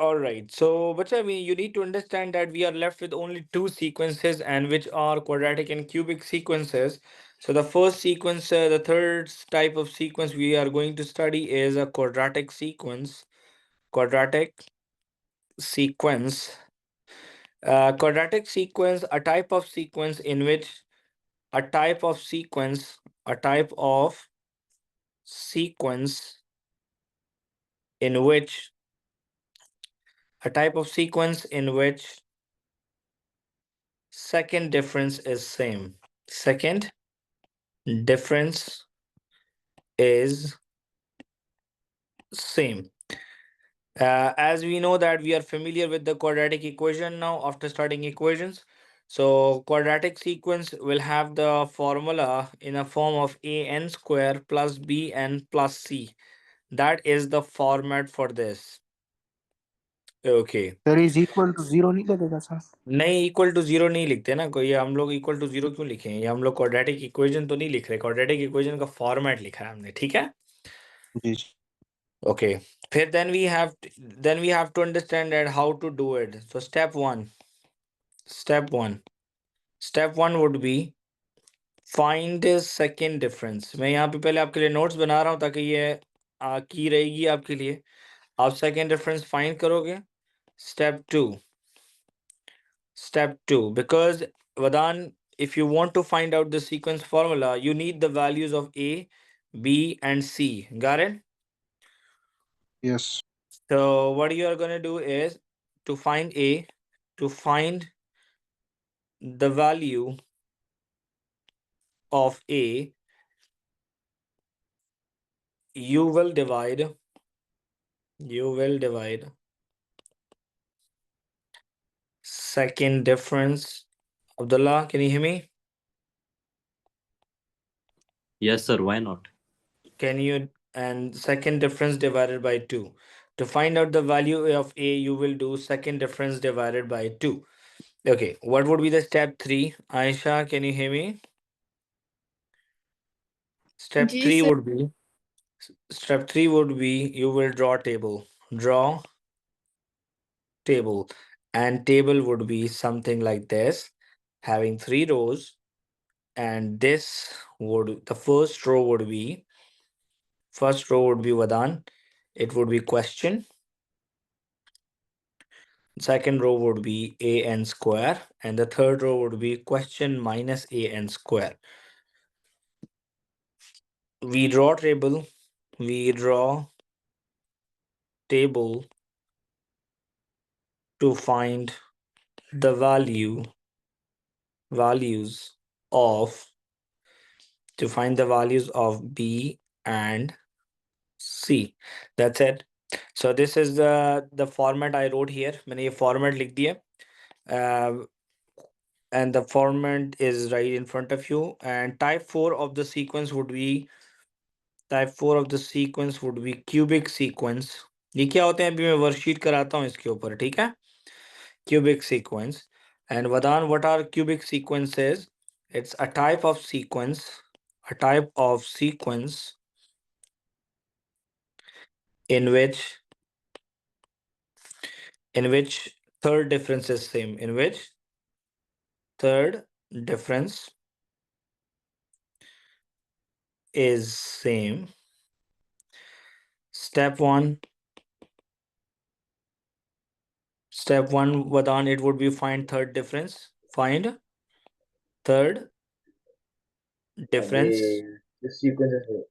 All right. So, Bacha, you need to understand that we are left with only two sequences, and which are quadratic and cubic sequences. So, the first sequence, the third type of sequence we are going to study is a quadratic sequence. Quadratic sequence. Quadratic sequence, a type of sequence in which a type of sequence, a type of sequence in which a type of sequence in which second difference is same. Second difference is same. As we know that we are familiar with the quadratic equation now after studying equations. So quadratic sequence will have the formula in a form of an square plus bn plus c. That is the format for this. Okay. Sir is equal to zero नहीं लगेगा sir? नहीं, equal to zero नहीं लिखते ना कोई, हम लोग equal to zero क्यों लिखे हैं? ये हम लोग क्वाड्रेटिक इक्वेशन तो नहीं लिख रहे, क्वाड्रेटिक इक्वेशन का फॉर्मेट लिखा है हमने, ठीक है? जी जी। ओके, फिर then we have to understand that how to do it. So step one would be find the second difference. मैं यहाँ पे पहले आपके लिए नोट्स बना रहा हूँ ताकि ये की रहेगी आपके लिए। आप सेकेंड डिफरेंस फाइंड करोगे। Step 2, because Vadan, if you want to find out the sequence formula, you need the values of A, B, and C. Got it? Yes. So what you are going to do is to find A, to find the value of A, you will divide second difference. Abdullah, can you hear me? Yes, sir. Why not? Can you, and second difference divided by 2. To find out the value of A, you will do second difference divided by 2. Okay, what would be the step 3? Aisha, can you hear me? Step जी 3 sir. would be step 3 would be you will draw table. Draw table. And table would be something like this, having 3 rows. And this would, the first row would be Vadan. It would be question. Second row would be an square, and the third row would be question minus an square. We draw table to find the values of B and C. That's it. So this is the format I wrote here. मैंने ये format लिख दिया. Uh, and the format is right in front of you. And type 4 of the sequence would be cubic sequence. ये क्या होते हैं अभी मैं वर्कशीट कराता हूँ इसके ऊपर, ठीक है? Cubic sequence. And Vadan, what are cubic sequences? It's a type of sequence in which third difference is same. In which third difference is same. Step one, Vadan, it would be find third difference. Find third difference. The sequences है।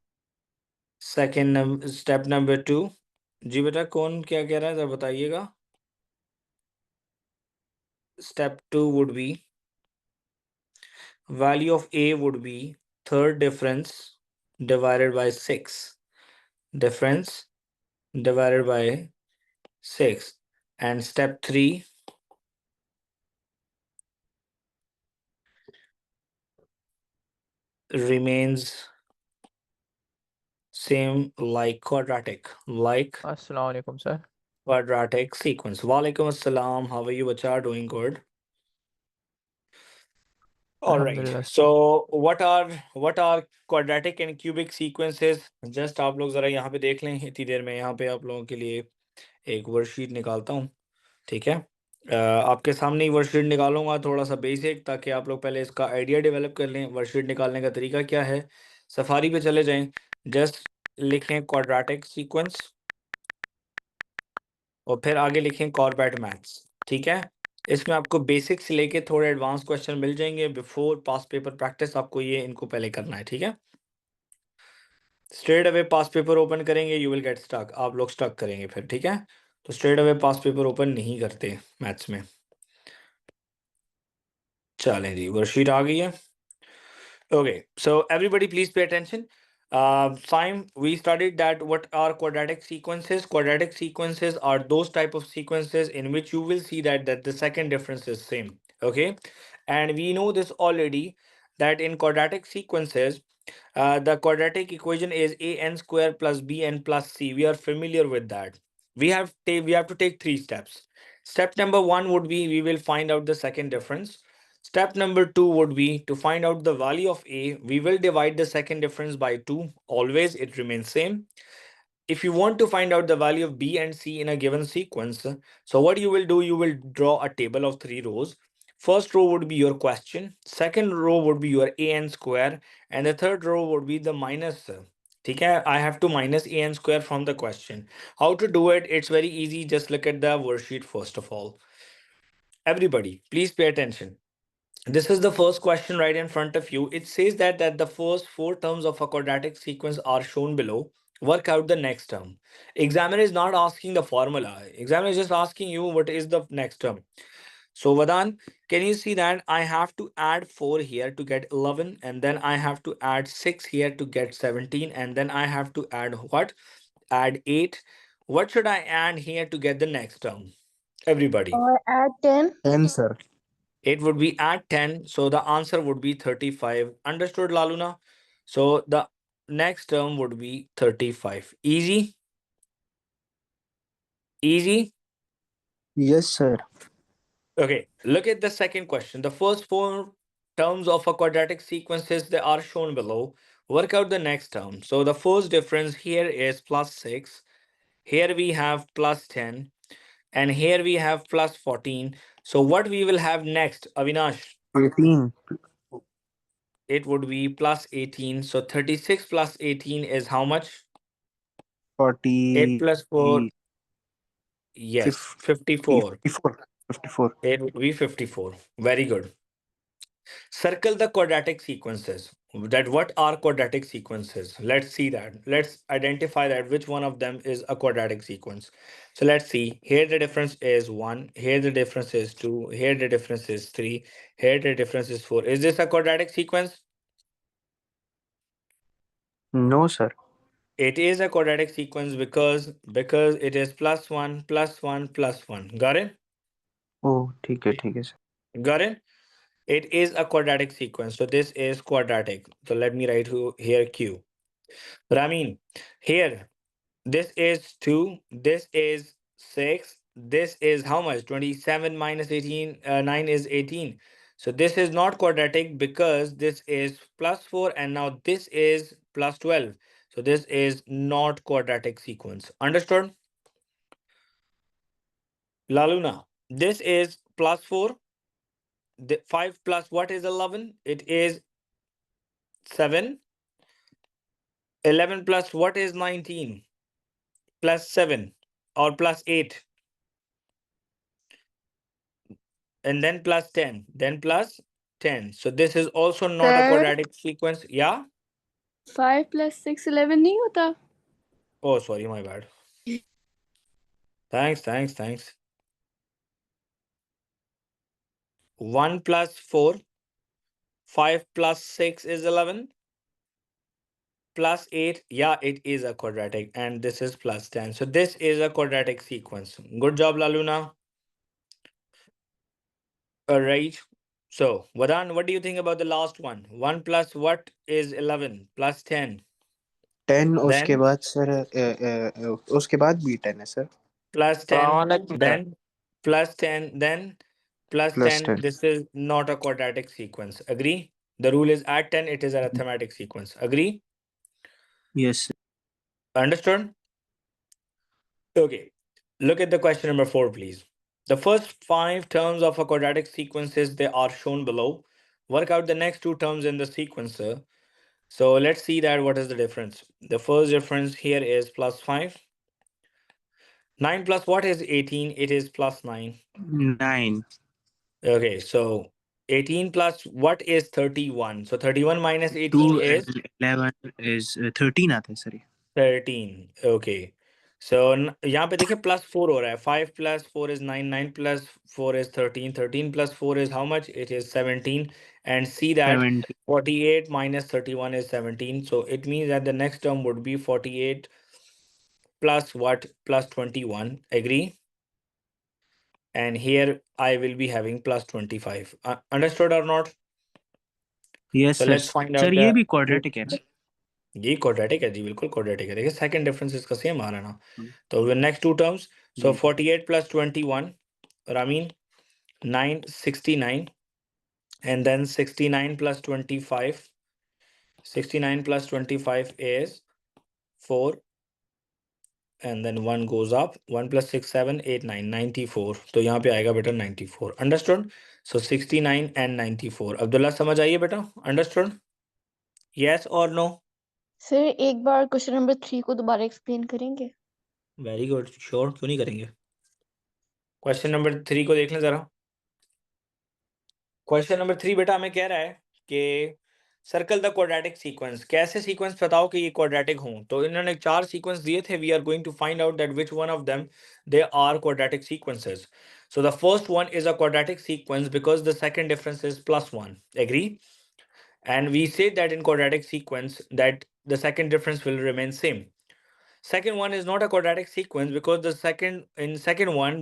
Second step number 2. जी बेटा कौन क्या कह रहा है जरा बताइएगा। Step 2 would be value of A would be third difference divided by 6. Difference divided by 6. And step 3 remains same like quadratic अस्सलाम वालेकुम sir. sequence. Walaikum assalam. How are you, bacha? Doing good. All right. अल्हम्दुलिल्लाह। So what are quadratic and cubic sequences? Just आप लोग जरा यहाँ पे देख लें इतनी देर में यहाँ पे आप लोगों के लिए एक वर्कशीट निकालता हूँ, ठीक है। आपके सामने ही वर्कशीट निकालूंगा, थोड़ा सा बेसिक, ताकि आप लोग पहले इसका आइडिया डेवलप कर लें। वर्कशीट निकालने का तरीका क्या है, सफारी पे चले जाएं, जस्ट लिखें क्वाड्रेटिक सीक्वेंस और फिर आगे लिखें कॉर्बेट मैथ्स, ठीक है। इसमें आपको बेसिक से लेके थोड़े एडवांस क्वेश्चन मिल जाएंगे। बिफोर पास पेपर प्रैक्टिस आपको ये इनको पहले करना है, ठीक है। स्ट्रेट अवे पास पेपर ओपन करेंगे, यू विल गेट स्टक, आप लोग स्टक करेंगे फिर, ठीक है। तो स्ट्रेट अवे पास पेपर ओपन नहीं करते मैथ्स में। चलें जी, वर्कशीट आ गई है। Okay, so everybody please pay attention. Simon, we studied that what are quadratic sequences. Quadratic sequences are those type of sequences in which you will see that the second difference is same. Okay, and we know this already, that in quadratic sequences, the quadratic equation is an square plus bn plus c. We are familiar with that. We have to take 3 steps. Step number 1 would be we will find out the second difference. Step number 2 would be to find out the value of a. We will divide the second difference by 2. Always it remains same. If you want to find out the value of b and c in a given sequence, so what you will do, you will draw a table of 3 rows. First row would be your question, second row would be your an square, and the third row would be the minus. Okay, I have to minus an square from the question. How to do it? It's very easy. Just look at the worksheet first of all. Everybody, please pay attention. This is the first question right in front of you. It says that the first 4 terms of a quadratic sequence are shown below. Work out the next term. Examiner is not asking the formula. Examiner is just asking you what is the next term. So Vadan, can you see that I have to add 4 here to get 11, and then I have to add 6 here to get 17, and then I have to add what? Add 8. What should I add here to get the next term? Everybody. Or add 10. 10, sir. It would be at 10, so the answer would be 35. Understood, Laluna? So the next term would be 35. Easy? Easy? Yes, sir. Okay, look at the second question. The first 4 terms of a quadratic sequences, they are shown below. Work out the next term. So the first difference here is plus 6. Here we have plus 10. And here we have plus 14. So what we will have next, Avinash? 18. It would be plus 18. So 36 plus 18 is how much? 8 40. plus 4. Yes, 54. 54. 54. It would be 54. Very good. Circle the quadratic sequences. That what are quadratic sequences? Let's see that. Let's identify that which one of them is a quadratic sequence. So let's see. Here the difference is 1. Here the difference is 2. Here the difference is 3. Here the difference is 4. Is this a quadratic sequence? No, sir. It is a quadratic sequence because it is plus 1 plus 1 plus 1. Got it? Oh, ठीक है, sir. Got it? It is a quadratic sequence. So this is quadratic. So let me write here Q. Ramin, here, this is 2, this is 6, this is how much? 27 minus 18, 9 is 18. So this is not quadratic because this is plus 4 and now this is plus 12. So this is not quadratic sequence. Understood? Laluna, this is plus 4. 5 plus what is 11? It is 7. 11 plus what is 19? Plus 7 or plus 8. And then plus 10. Then plus 10. So this is also not a Sir? quadratic sequence. Yeah? 5 plus 6, 11 नहीं होता? Oh, sorry, my bad. Thanks. 1 plus 4. 5 plus 6 is 11. Plus 8. Yeah, it is a quadratic. And this is plus 10. So this is a quadratic sequence. Good job, Laluna. All right. So, Vadan, what do you think about the last one? 1 plus what is 11? Plus 10. 10 उसके Then बाद sir उसके बाद भी 10 है sir. plus 10. Then plus 10. Then plus Plus 10. 10. This is not a quadratic sequence. Agree? The rule is add 10. It is an arithmetic sequence. Agree? Yes, sir. Understood? Okay. Look at the question number 4, please. The first 5 terms of a quadratic sequences, they are shown below. Work out the next 2 terms in the sequencer. So let's see that what is the difference. The first difference here is plus 5. 9 plus what is 18? It is plus 9. 9. Okay, so 18 plus what is 31? So 31 minus 18 2 is and 11 is 13 आता है sir. 13. Okay. So यहाँ पे देखिए plus 4 हो रहा है. 5 plus 4 is 9. 9 plus 4 is 13. 13 plus 4 is how much? It is 17. And see that 17. 48 minus 31 is 17. So it means that the next term would be 48 plus what? Plus 21. Agree? And here I will be having plus 25. Understood or not? Yes So sir. let's find sir out ये the भी quadratic है ना? ये quadratic है जी, बिल्कुल quadratic है. देखिए second difference इसका सेम आ रहा है ना. हम्म. तो नेक्स्ट टू टर्म्स, सो जी. 48 plus 21, Ramin, 9, 69, and then 69 plus 25. 69 plus 25 is 4, and then 1 goes up. 1 plus 6, 7, 8, 9, 94. तो यहाँ पे आएगा बेटा 94. Understood? So 69 and 94. अब्दुल्ला समझ आइए बेटा? Understood? Yes or no? Sir एक बार क्वेश्चन नंबर 3 को दोबारा एक्सप्लेन करेंगे? Very good. श्योर, क्यों नहीं करेंगे. क्वेश्चन नंबर 3 को देख लें जरा. क्वेश्चन नंबर 3 बेटा हमें कह रहा है कि सर्कल द क्वाड्रेटिक सीक्वेंस. कैसे सीक्वेंस बताओ कि ये क्वाड्रेटिक हों. तो इन्होंने 4 सीक्वेंस दिए थे. We are going to find out that which one of them they are quadratic sequences. So the first one is a quadratic sequence because the second difference is plus 1. Agree? And we say that in quadratic sequence that the second difference will remain same. Second one is not a quadratic sequence because the second one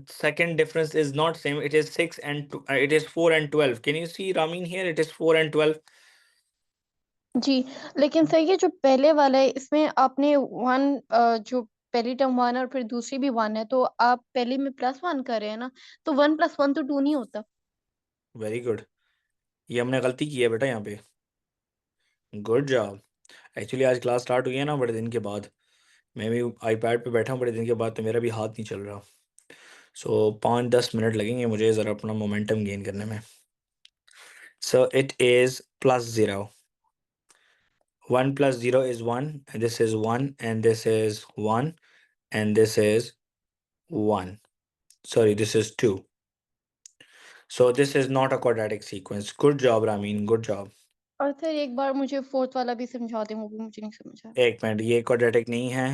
second difference is not same. It is 6 and it is 4 and 12. Can you see Ramin here? It is 4 and 12. जी, लेकिन sir ये जो पहले वाला है इसमें आपने 1 जो पहली टर्म 1 और फिर दूसरी भी 1 है, तो आप पहले में +1 कर रहे हैं ना, तो 1 + 1 तो 2 नहीं होता. Very good. ये हमने गलती की है बेटा यहाँ पे. Good job. एक्चुअली आज क्लास स्टार्ट हुई है ना बड़े दिन के बाद. मैं भी आईपैड पे बैठा हूँ बड़े दिन के बाद, तो मेरा भी हाथ नहीं चल रहा. सो 5-10 मिनट लगेंगे मुझे ज़रा अपना मोमेंटम गेन करने में. So it is +0. 1 plus 0 is 1, and this is 1, and this is 1, and this is 1. Sorry, this is 2. So this is not a quadratic sequence. Good job, Ramin. Good job. और sir एक बार मुझे 4th वाला भी समझा दें, वो भी मुझे नहीं समझ आया. एक मिनट, ये क्वाड्रेटिक नहीं है.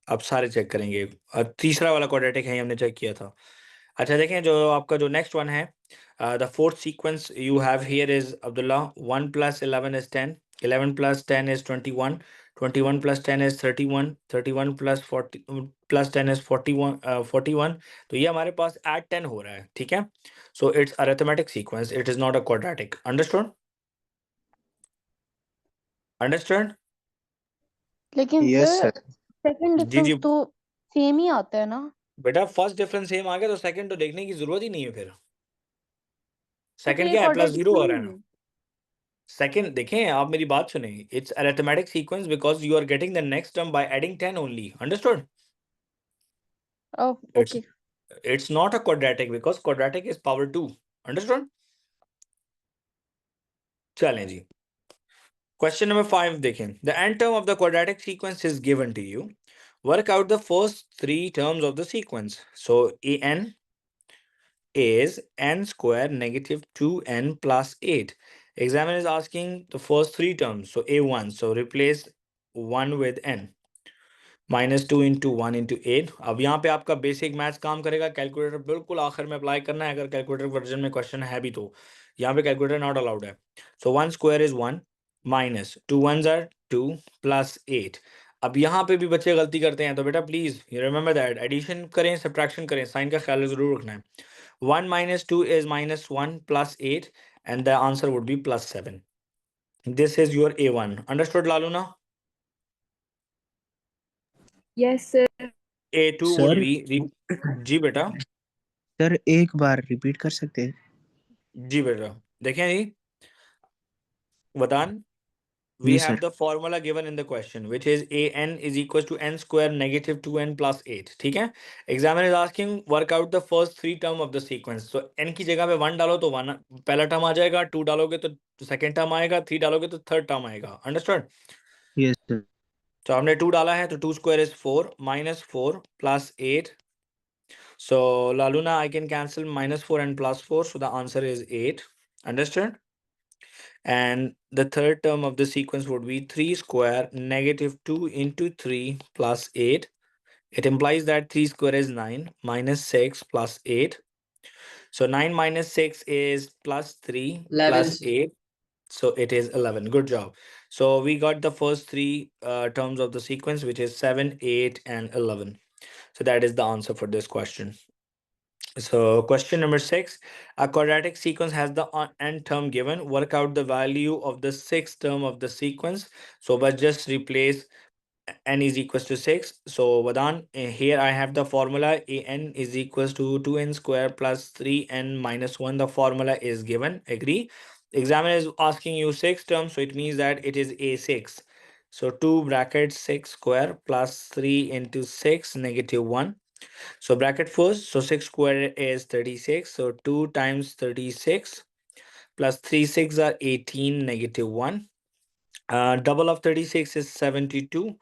अब सारे चेक करेंगे. और तीसरा वाला क्वाड्रेटिक है, ये हमने चेक किया था. अच्छा देखें, जो आपका जो नेक्स्ट वन है, the fourth sequence you have here is Abdullah. 1 plus 11 is 10. 11 plus 10 is 21. 21 plus 10 is 31. 31 plus 40 plus 10 is 41. 41. तो ये हमारे पास एट 10 हो रहा है. ठीक है. So it's arithmetic sequence. It is not a quadratic. Understood? Understood? लेकिन Yes सर sir. सेकंड जी difference जी तो सेम ही आता है ना. बेटा, फर्स्ट डिफरेंस सेम आ गया तो सेकंड तो देखने की जरूरत ही नहीं है. फिर तो फिर सेकंड ये क्या है? प्लस क्वाड्रेटिक 0 आ रहा है नहीं ना. है. सेकंड देखें, आप मेरी बात सुने. It's arithmetic sequence because you are getting the next term by adding 10 only. Understood? Oh, It's okay. it's not a quadratic because quadratic is power 2. Understood? चलें जी. Question number 5 देखें. The nth term of the quadratic sequence is given to you. Work out the first 3 terms of the sequence. So an is n square negative 2n plus 8. Examiner is asking the first 3 terms. So a1. So replace 1 with n. -2 into 1 into 8. अब यहाँ पे आपका basic maths काम करेगा. Calculator बिल्कुल आखिर में apply करना है. अगर कैलकुलेटर वर्जन में क्वेश्चन है भी तो यहाँ पे कैलकुलेटर नॉट अलाउड है. सो 1 square is 1 minus 2 1s are 2 plus 8. अब यहाँ पे भी बच्चे गलती करते हैं, तो बेटा प्लीज रिमेंबर दैट एडिशन करें सब्ट्रैक्शन करें, साइन का ख्याल जरूर रखना है. 1 minus 2 is -1 plus 8, and the answer would be +7. This is your a1. Understood, Laluna? Yes, sir. a2 would sir be जी बेटा. सर एक बार रिपीट कर सकते हैं? जी बेटा. देखें जी, वदान we Yes, have sir. the formula given in the question, which is an is equals to n square negative 2n plus 8. ठीक है? Examiner is asking work out the first three term of the sequence. So n की जगह पे 1 डालो तो 1 पहला term आ जाएगा, 2 डालोगे तो सेकंड टर्म आएगा, 3 डालोगे तो थर्ड टर्म आएगा. Understood? Yes, sir. तो हमने 2 डाला है तो 2 square is 4 minus 4 plus 8. So Laluna, I can cancel minus 4 and plus 4. So the answer is 8. Understood? And the third term of the sequence would be 3 square negative 2 into 3 plus 8. It implies that 3 square is 9 minus 6 plus 8. So 9 minus 6 is plus 3 plus 8. So it is 11. Good job. So we got the first three terms of the sequence, which is 7, 8, and 11. So that is the answer for this question. So question number 6, a quadratic sequence has the n term given. Work out the value of the sixth term of the sequence. So but just replace n is equals to 6. So Vadan, here I have the formula an is equals to 2n square plus 3n minus 1. The formula is given. Agree? Examiner is asking you 6 terms, so it means that it is a6. So 2 brackets 6 square plus 3 into 6 negative 1. So bracket first, so 6 square is 36. So 2 times 36 plus 3 6 are 18 negative 1. Double of 36 is 72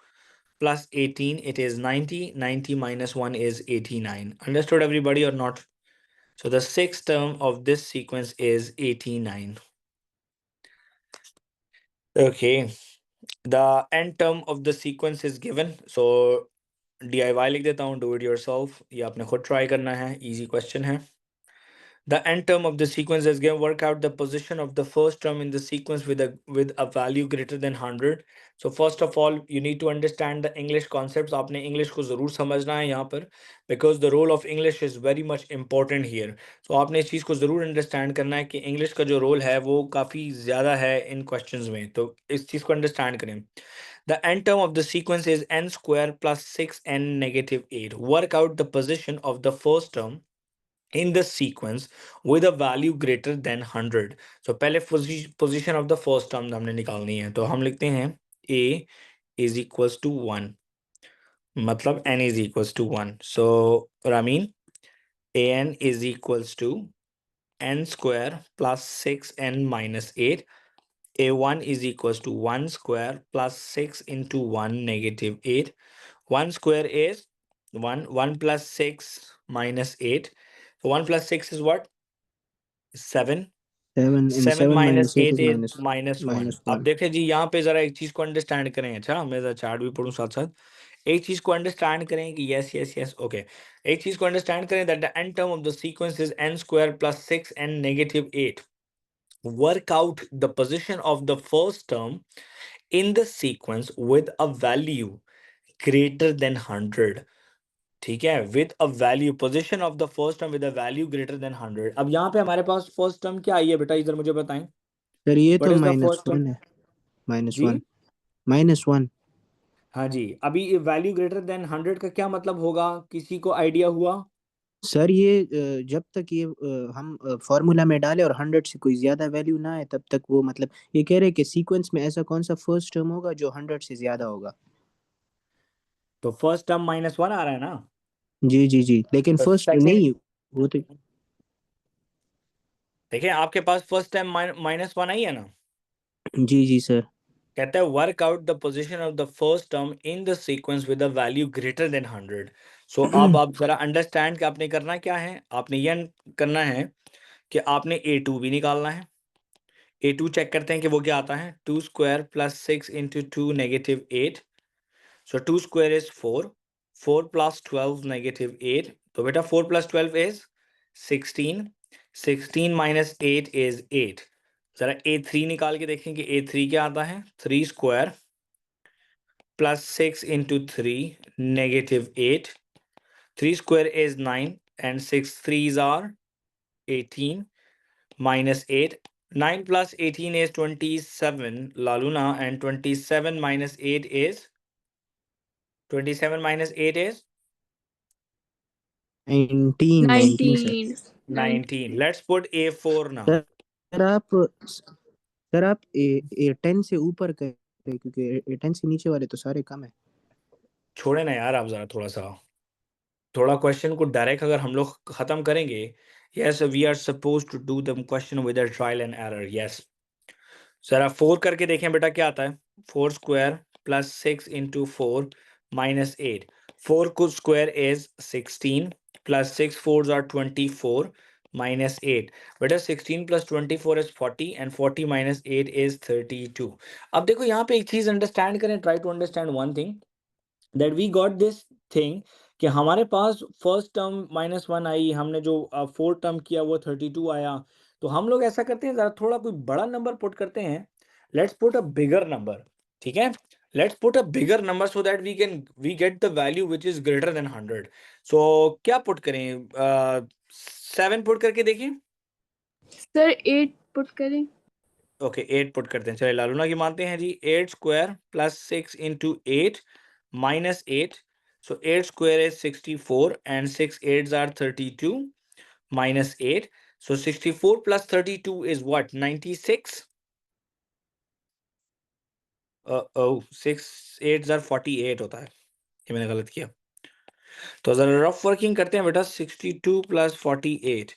plus 18, it is 90. 90 minus 1 is 89. Understood everybody or not? So the sixth term of this sequence is 89. Okay. The end term of the sequence is given. So DIY लिख देता हूँ, do it yourself. ये आपने खुद try करना है, easy question है. The end term of the sequence is given. Work out the position of the first term in the sequence with a value greater than 100. So first of all, you need to understand the English concepts. आपने English को ज़रूर समझना है यहाँ पर, because the role of English is very much important here. So आपने इस चीज़ को ज़रूर understand करना है कि English का जो role है वो काफ़ी ज़्यादा है इन questions में. तो इस चीज़ को understand करें. The end term of the sequence is n square plus 6n negative 8. Work out the position of the first term in the sequence with a value greater than 100. So पहले position of the first term हमने निकालनी है, तो हम लिखते हैं a is equals to 1, मतलब n is equals to 1. So Ramin, an is equals to n square plus 6n minus 8. A1 is equals to 1 square plus 6 into 1 negative 8. 1 square is 1. 1 plus 6 minus 8. So 1 plus 6 is what? 7. 7 and 7 7 minus minus 8 8 is is minus 1. minus अब 1. देखें जी, यहाँ पे जरा एक चीज को understand करें. अच्छा, मैं जरा चार्ट भी पढ़ूं साथ साथ. एक चीज को अंडरस्टैंड करें कि यस यस यस ओके. एक चीज को अंडरस्टैंड करें that the n term of the sequence is n square plus 6n negative 8. Work out the position of the first term in the sequence with a value greater than 100. ठीक है, with a value, position of the first term with a value greater than 100. अब यहाँ पे हमारे पास first term क्या आई है बेटा, इधर मुझे बताएं. सर ये व्हाट तो is the minus first term? 1 है. माइनस जी 1. माइनस 1. हाँ जी. अभी वैल्यू ग्रेटर देन 100 का क्या मतलब होगा, किसी को आइडिया हुआ? सर ये जब तक ये हम फॉर्मूला में डालें और 100 से कोई ज्यादा वैल्यू ना आए तब तक वो, मतलब ये कह रहे हैं कि सीक्वेंस में ऐसा कौन सा फर्स्ट टर्म होगा जो 100 से ज्यादा होगा. तो फर्स्ट टर्म -1 आ रहा है ना. जी जी जी, लेकिन तो फर्स्ट सेकंड, नहीं. वो तो देखिए आपके पास फर्स्ट टाइम -1 आई है ना. जी जी सर. कहता है work out the position of the first term in the sequence with a value greater than 100. सो अब आप जरा अंडरस्टैंड कि आपने करना क्या है. आपने ये करना है कि आपने A2 भी निकालना है. A2 चेक करते हैं कि वो क्या आता है. 2 square plus 6 into 2 negative 8. So 2 square is 4. 4 plus 12 negative 8. तो बेटा 4 plus 12 is 16. 16 minus 8 is 8. जरा A3 निकाल के देखें कि A3 क्या आता है. 3 square plus 6 into 3 negative 8. 3 square is 9 and 6 threes are 18 minus 8. 9 plus 18 is 27, Laluna, and 27 minus 8 is 27 minus 8 is 19 sir. 19. Let's put A4 now. Sir आप 10 से ऊपर कर रहे क्योंकि 10 से नीचे वाले तो सारे कम है। छोड़े ना यार आप जरा थोड़ा क्वेश्चन को डायरेक्ट अगर हम लोग खत्म करेंगे। Yes we are suppose to do the question with a trial and error. Yes जरा 4 करके देखें बेटा क्या आता है। 4 स्क्वायर प्लस 6 इंटू 4 माइनस 8। 4 को square is 16 plus 6 4s are 24 minus 8। बेटा 16 plus 24 is 40 and 40 minus 8 is 32। अब देखो यहाँ पे एक चीज अंडरस्टैंड करें, try to understand one thing that we got this thing कि हमारे पास फर्स्ट टर्म -1 आई, हमने जो फोर्थ टर्म किया वो 32 आया। तो हम लोग ऐसा करते हैं, जरा थोड़ा कोई बड़ा नंबर पुट करते हैं। Let's put a bigger number, ठीक है। Let's put a bigger number so that we get the value which is greater than 100। So क्या पुट करें? 7 पुट करके देखिए। सर 8 पुट करें। ओके 8 पुट करते हैं, चलिए लालूना की मानते हैं जी। 8 square plus 6 into 8 minus 8। So 8 square is 64 and 6 8s are 32 minus 8. So 64 plus 32 is what? 96. Oh, 6 8s are 48 होता है, ये मैंने गलत किया। तो जरा रफ वर्किंग करते हैं बेटा। 62 plus 48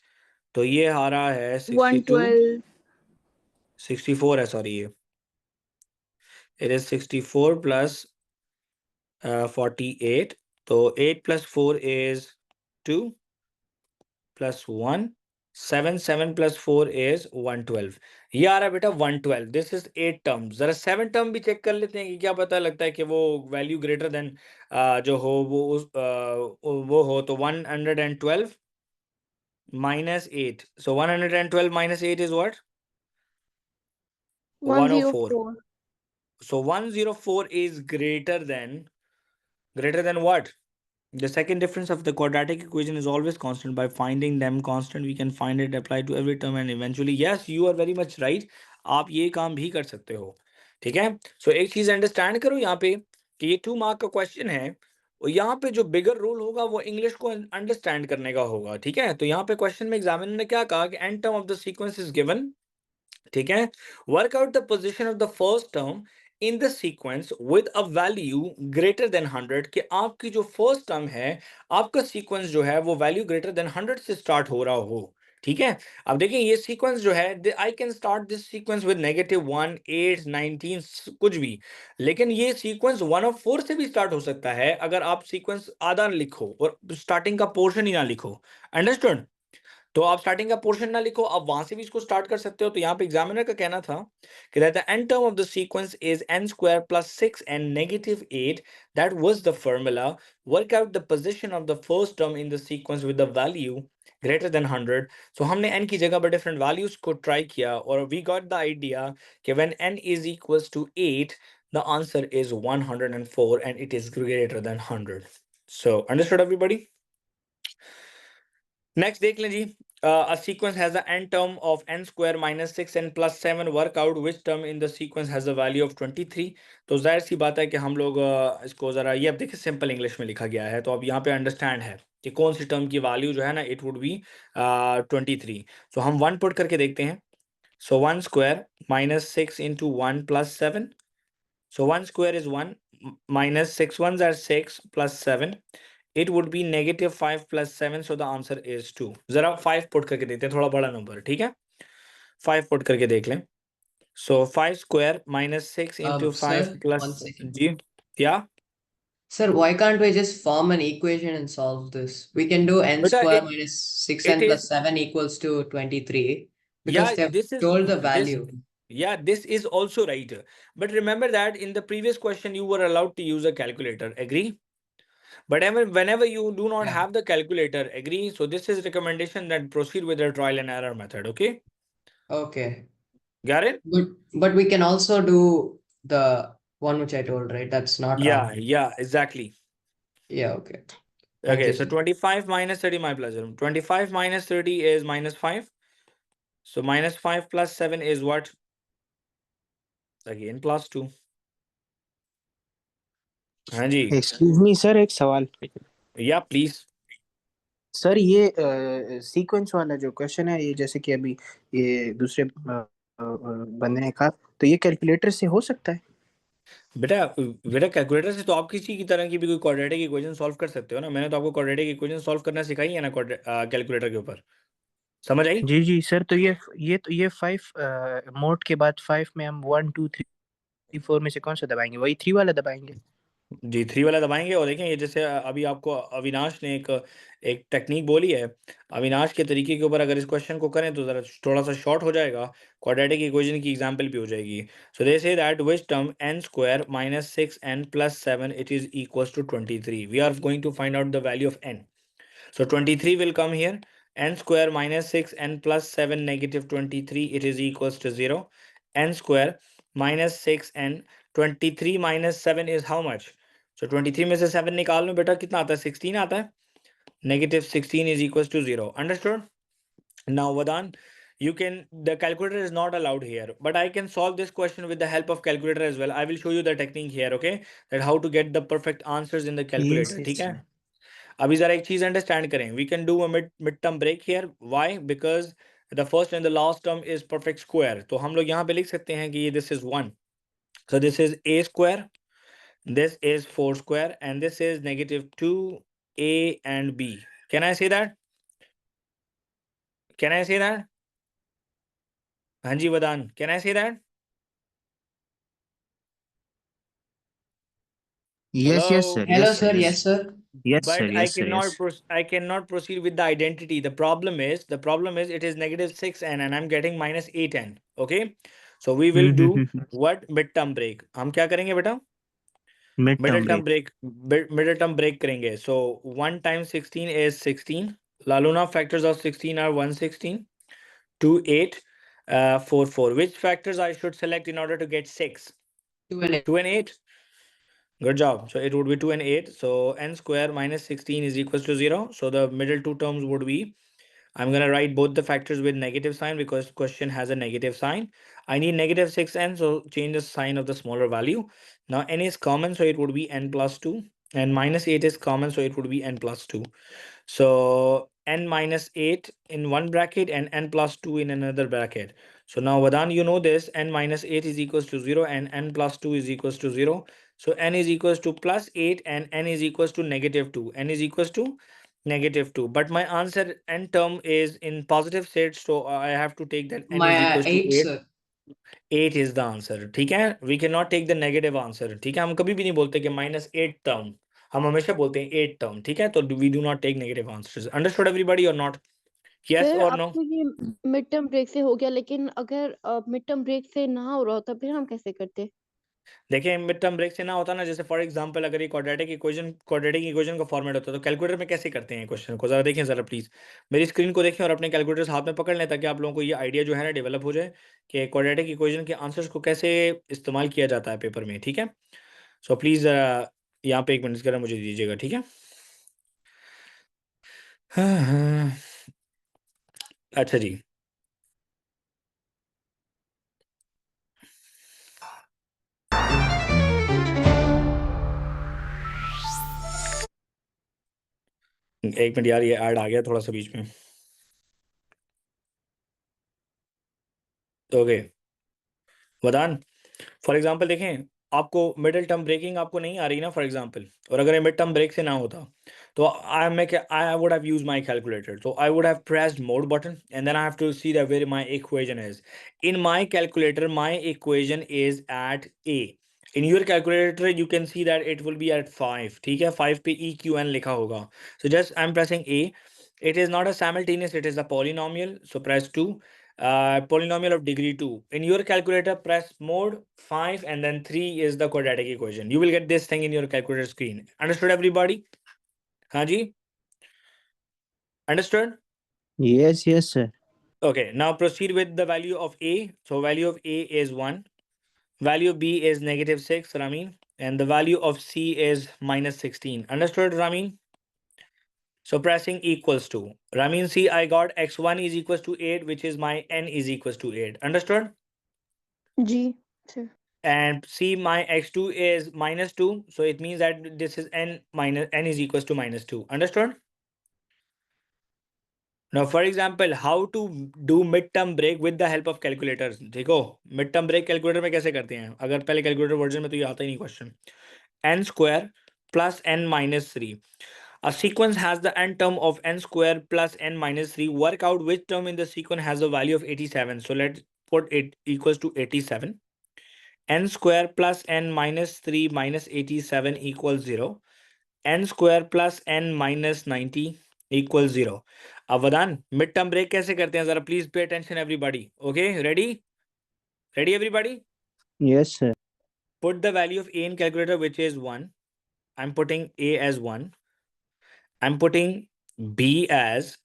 तो ये आ रहा है 112 64 है, सॉरी ये it is 64 plus 48। तो 8 plus 4 is 2 plus 1 7 7 plus 4 is 112। ये आ रहा है बेटा 112। This is 8 term. जरा 7 टर्म भी चेक कर लेते हैं कि क्या पता लगता है कि वो वैल्यू ग्रेटर देन जो हो वो हो। तो 112 minus 8। So 112 minus 8 is what? 104। 104। So 104 is greater than what? The second difference of the quadratic equation is always constant. By finding them constant, we can find it applied to every term and eventually, yes, you are very much right। आप ये काम भी कर सकते हो, ठीक है। सो एक चीज अंडरस्टैंड करो यहाँ पे कि ये 2 मार्क का क्वेश्चन है और यहाँ पे जो बिगर रूल होगा वो इंग्लिश को अंडरस्टैंड करने का होगा, ठीक है। तो यहाँ पे क्वेश्चन में एग्जामिनर ने क्या कहा कि and term of the sequence is given, ठीक है। Work out the position of the first term in the sequence with a value greater than 100। कि आपकी जो फर्स्ट टर्म है, आपका सीक्वेंस जो है वो वैल्यू ग्रेटर देन 100 से स्टार्ट हो रहा हो, ठीक है। अब देखिए ये सीक्वेंस जो है, I can start this sequence with -1 8 19 कुछ भी, लेकिन ये सीक्वेंस 1 और 4 से भी स्टार्ट हो सकता है अगर आप सीक्वेंस आधा लिखो और स्टार्टिंग का पोर्शन ही ना लिखो। अंडरस्टूड? तो आप स्टार्टिंग का पोर्शन ना लिखो, आप वहां से भी इसको स्टार्ट कर सकते हो। तो यहाँ पे एग्जामिनर का कहना था कि that the end term of the sequence is n square plus 6 and -8। That was the formula. Work out the position of the first term in the sequence with the value greater than 100। सो हमने n की जगह पर different values को try किया और we got the idea कि when n is equals to 8 the answer is 104 and it is greater than 100। So understood everybody? Next देख लें जी। A sequence has the n term of n square minus 6n plus 7। Work out which term in the sequence has the value of 23। तो जाहिर सी बात है कि हम लोग इसको ज़रा ये अब देखिए सिंपल इंग्लिश में लिखा गया है, तो अब यहाँ पे अंडरस्टैंड है कि कौन सी टर्म की वैल्यू जो है ना, इट वुड बी 23। सो हम 1 पुट करके देखते हैं। सो 1 square minus 6 into 1 plus 7। So 1 square is 1 minus 6 1s are 6 plus 7। It would be -5 plus 7, so the answer is 2। जरा 5 पुट करके देखते हैं, थोड़ा बड़ा नंबर, ठीक है। 5 पुट करके देख लें। So 5 square minus 6 into 5 Sir, plus 1 second. Ji yeah Sir, why can't we just form an equation and solve this? We can do n बेटा square it minus 6n it plus is 7 equals to 23 because yeah they've this is told the this value. yeah this is also right, but remember that in the previous question you were allowed to use a calculator, agree? But whenever you do not Yeah. have the calculator, agree? So this is recommendation that proceed with the trial and error method, okay? Okay. Got it? But we can also do the one which I told, right? That's not Yeah, wrong. yeah, exactly. Yeah, okay. Thank Okay, you, so sir. 25 minus 30, my pleasure. 25 minus 30 is -5. So -5 plus 7 is what? Again, +2. हाँ जी, excuse me sir, एक सवाल। या please. Sir ये sequence वाला जो question है, ये जैसे कि अभी ये दूसरे बंदे ने कहा, तो ये कैलकुलेटर से हो सकता है? बेटा बेटा कैलकुलेटर से तो आप किसी की तरह की भी कोई क्वाड्रेटिक इक्वेशन सॉल्व कर सकते हो ना। मैंने तो आपको क्वाड्रेटिक इक्वेशन सॉल्व करना सिखाई है ना कैलकुलेटर के ऊपर। समझ आई? जी जी सर, तो ये 5 मोड के बाद 5 में हम 1 2 3 4 में से कौन सा दबाएंगे? वही 3 वाला दबाएंगे। जी 3 वाला दबाएंगे। और देखें ये जैसे अभी आपको अविनाश ने एक एक टेक्निक बोली है, अविनाश के तरीके के ऊपर अगर इस क्वेश्चन को करें तो ज़रा थोड़ा सा शॉर्ट हो जाएगा, क्वाड्रेटिक इक्वेशन की एग्जांपल भी हो जाएगी। So they say that which term n square minus 6n plus 7 it is equals to 23। We are going to find out the value of n। So 23 will come here. N square minus 6n plus 7 negative 23 it is equals to 0. N square minus 6n 23 minus 7 is how much? So 23 में से 7 निकाल लो बेटा, कितना आता है? 16 आता है। Negative 16 is equals to 0. Understood? Now Vadan, you can, the calculator is not allowed here, but I can solve this question with the help of calculator as well. I will show you the technique here, okay? That how to get the perfect answers in the yes calculator. Yes ठीक है? Sir. अभी जरा एक चीज understand करें, we can do a mid term break here. Why? Because the first and the last term is perfect square. तो हम लोग यहाँ पे लिख सकते हैं कि ये this is 1, so this is a square, this is 4 square, and this is negative 2a and b. Can I say that? Can I say that? हाँ जी वदान, can I say that? Yes yes Hello? Sir, Hello, yes sir. Sir, Yes, yes. sir. Yes But sir, yes sir, yes. I cannot proceed with the identity. The problem is it is negative 6n and I'm getting minus 8n. Okay. So we will do what? Midterm break. हम क्या करेंगे बेटा? Mid term break. Middle term break करेंगे. So 1 times 16 is 16. Laluna factors of 16 are 116, 2, 8, 4, 4. Which factors I should select in order to get 6? 2 and 8. 2 and 8. Good job. So it would be 2 and 8. So n square minus 16 is equals to 0. So the middle two terms would be, I'm going to write both the factors with negative sign because question has a negative sign. I need negative 6n, so change the sign of the smaller value. Now n is common, so it would be n plus 2. And minus 8 is common, so it would be n plus 2. So n minus 8 in one bracket and n plus 2 in another bracket. So now Vadan, you know this, n minus 8 is equals to 0 and n plus 2 is equals to 0. So n is equals to plus 8 and n is equals to negative 2. N is equals to negative 2. But my answer n term is in positive set, so I have to take that n My is equals to 8, 8. sir. 8 is the answer. ठीक है? We cannot take the negative answer. ठीक है? हम कभी भी नहीं बोलते कि minus 8 term. हम हमेशा बोलते हैं 8 term. ठीक है? तो we do not take negative answers. Understood everybody or not? Yes sir or अब no? तो ये मिड टर्म ब्रेक से हो गया, लेकिन अगर मिड टर्म ब्रेक से ना हो रहा होता फिर हम कैसे करते? देखिए मिड टर्म ब्रेक से ना होता ना, जैसे फॉर एग्जांपल अगर ये क्वाड्रेटिक इक्वेशन का फॉर्मेट होता तो कैलकुलेटर में कैसे करते हैं क्वेश्चन को, जरा देखें जरा प्लीज मेरी स्क्रीन को देखें और अपने कैलकुलेटर्स हाथ में पकड़ लें ताकि आप लोगों को ये आइडिया जो है ना डेवलप हो जाए कि क्वाड्रेटिक इक्वेशन के आंसर्स को कैसे इस्तेमाल किया जाता है पेपर में। ठीक है? सो प्लीज यहाँ पे 1 मिनट जरा मुझे दीजिएगा। ठीक है? हाँ। अच्छा जी, एक मिनट यार, ये ऐड आ गया थोड़ा सा बीच में। ओके वदान, फॉर एग्जांपल देखें, आपको मिडिल टर्म ब्रेकिंग आपको नहीं आ रही ना फॉर एग्जांपल, और अगर ये मिड टर्म ब्रेक से ना होता तो I would have used my calculator, तो I would have pressed mode button and then I have to see that where my equation is. In my calculator my equation is at A, in your calculator you can see that it will be at 5। ठीक है? 5 पे E Q N लिखा होगा। So just I am pressing A, it is not a simultaneous, it is a polynomial, so press 2. Polynomial of degree 2. In your calculator, press mode 5 and then 3 is the quadratic equation. You will get this thing in your calculator screen. Understood everybody? Haji? Understood? Yes yes sir. Okay, now proceed with the value of A. So value of A is 1. Value of B is negative 6, Ramin. And the value of C is minus 16. Understood, Ramin? So pressing equals to. Ramin, see, I got x1 is equals to 8, which is my n is equals to 8. Understood? जी sir. And see, my x2 is minus 2. So it means that this is n minus n is equals to minus 2. Understood? Now, for example, how to do midterm break with the help of calculators. देखो midterm break calculator में कैसे करते हैं? अगर पहले calculator version में तो ये आता ही नहीं question. N square plus n minus 3. A sequence has the n term of n square plus n minus 3. Work out which term in the sequence has a value of 87. So let's put it equals to 87. N square plus n minus 3 minus 87 equals 0. N square plus n minus 90 equals 0. अब वदान mid term break कैसे करते हैं जरा please pay attention everybody okay ready everybody Yes, sir. put the value of a in calculator which is 1. I'm putting a as 1. I'm putting b as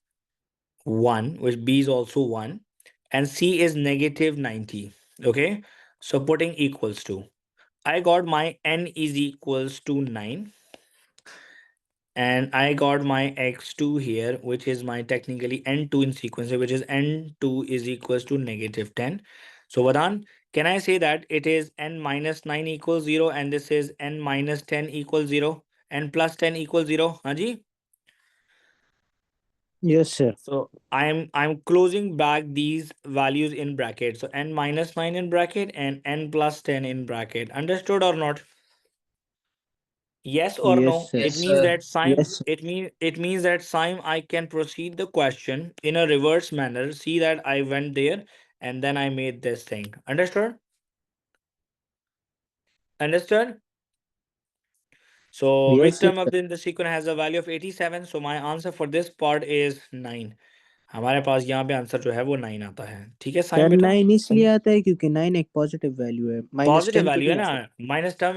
1 which b is also 1 and c is negative 90. Okay, so putting equals to I got my n is equals to 9 and I got my x2 here which is my technically n2 in sequence which is n2 is equals to negative 10. So Vadan, can I say that it is n minus 9 equals 0 and this is n minus 10 equals 0 and plus 10 equals 0? Haji? Yes, sir. So I'm closing back these values in bracket. So n minus 9 in bracket and n plus 10 in bracket. Understood or not? Yes or Yes, no? sir. It Yes, means sir. that Sime, Yes, sir. it means that Sime, I can proceed the question in a reverse manner. See that I went there and then I made this thing. Understood? Understood? So which Yes, term sir. of the sequence has a value of 87? So my answer for this part is 9. हमारे पास यहाँ पे answer जो है वो 9 आता है. ठीक है सर साइम बेटा? 9 इसलिए आता है क्योंकि 9 एक पॉजिटिव वैल्यू है, माइनस पॉजिटिव 10 तो वैल्यू है नहीं ना. आता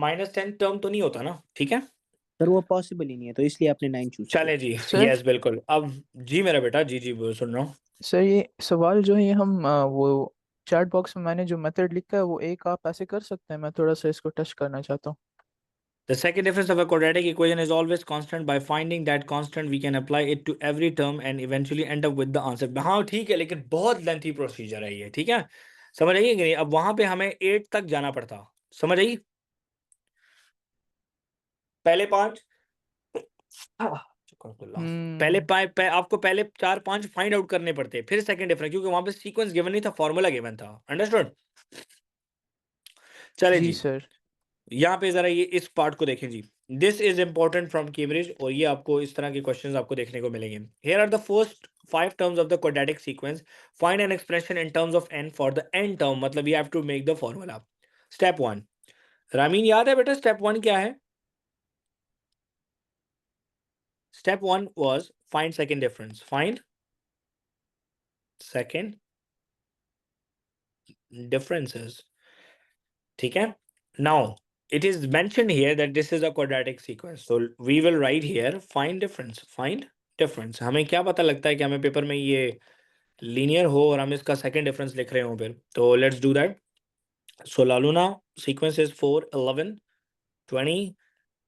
माइनस 10 टर्म तो नहीं होता ना. ठीक है सर, वो पॉसिबल ही नहीं है, तो इसलिए आपने 9 चूज किया। चले जी. सर यस बिल्कुल. अब जी मेरा बेटा जी जी सुन रहा हूँ. सर ये सवाल जो है ये हम वो चैट बॉक्स में मैंने जो मेथड लिखा है वो एक आप ऐसे कर सकते हैं, मैं थोड़ा सा इसको टच करना चाहता हूँ। The second difference of a quadratic equation is always constant. By finding that constant, we can apply it to every term and eventually end up with the answer. हाँ ठीक है लेकिन बहुत लेंथी प्रोसीजर है ये. ठीक है समझ आइए कि नहीं. अब वहां पे हमें 8 तक जाना पड़ता. समझ आई पहले 5 पहले आपको पहले 4-5 फाइंड आउट करने पड़ते फिर सेकंड डिफरेंस क्योंकि वहां पे सीक्वेंस गिवन नहीं था फॉर्मूला गिवन था. अंडरस्टूड. चले जी जी सर। यहाँ पे जरा ये इस पार्ट को देखें जी. This is important from Cambridge और ये आपको इस तरह के क्वेश्चंस आपको देखने को मिलेंगे. Here are the first 5 terms of the quadratic sequence. Find an expression in terms of n for the n term. मतलब you have to make the formula. Step 1. Rameen याद है बेटा स्टेप 1 क्या है? Step 1 was find second difference. Find second differences. ठीक है. Now it is mentioned here that this is a quadratic sequence. So we will write here find difference. Find difference. हमें क्या पता लगता है कि हमें पेपर में ये लीनियर हो और हम इसका सेकंड डिफरेंस लिख रहे हो फिर. तो let's do that. So Laluna sequence is 4, 11, 20,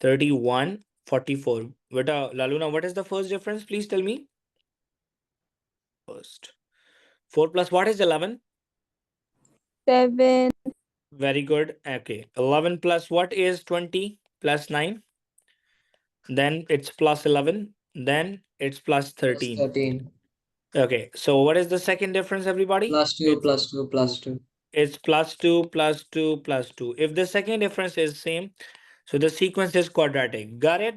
31, 44. Beta Laluna, what is the first difference? Please tell me. First 4 plus what is 11? 7. Very good. Okay. 11 plus what is 20 plus 9? Then it's plus 11. Then it's plus Plus 13. 13. Okay. So what is the second difference, everybody? Plus 2, It's, plus 2, plus 2. it's plus 2, plus 2, plus 2. If the second difference is same, so the sequence is quadratic. Got it?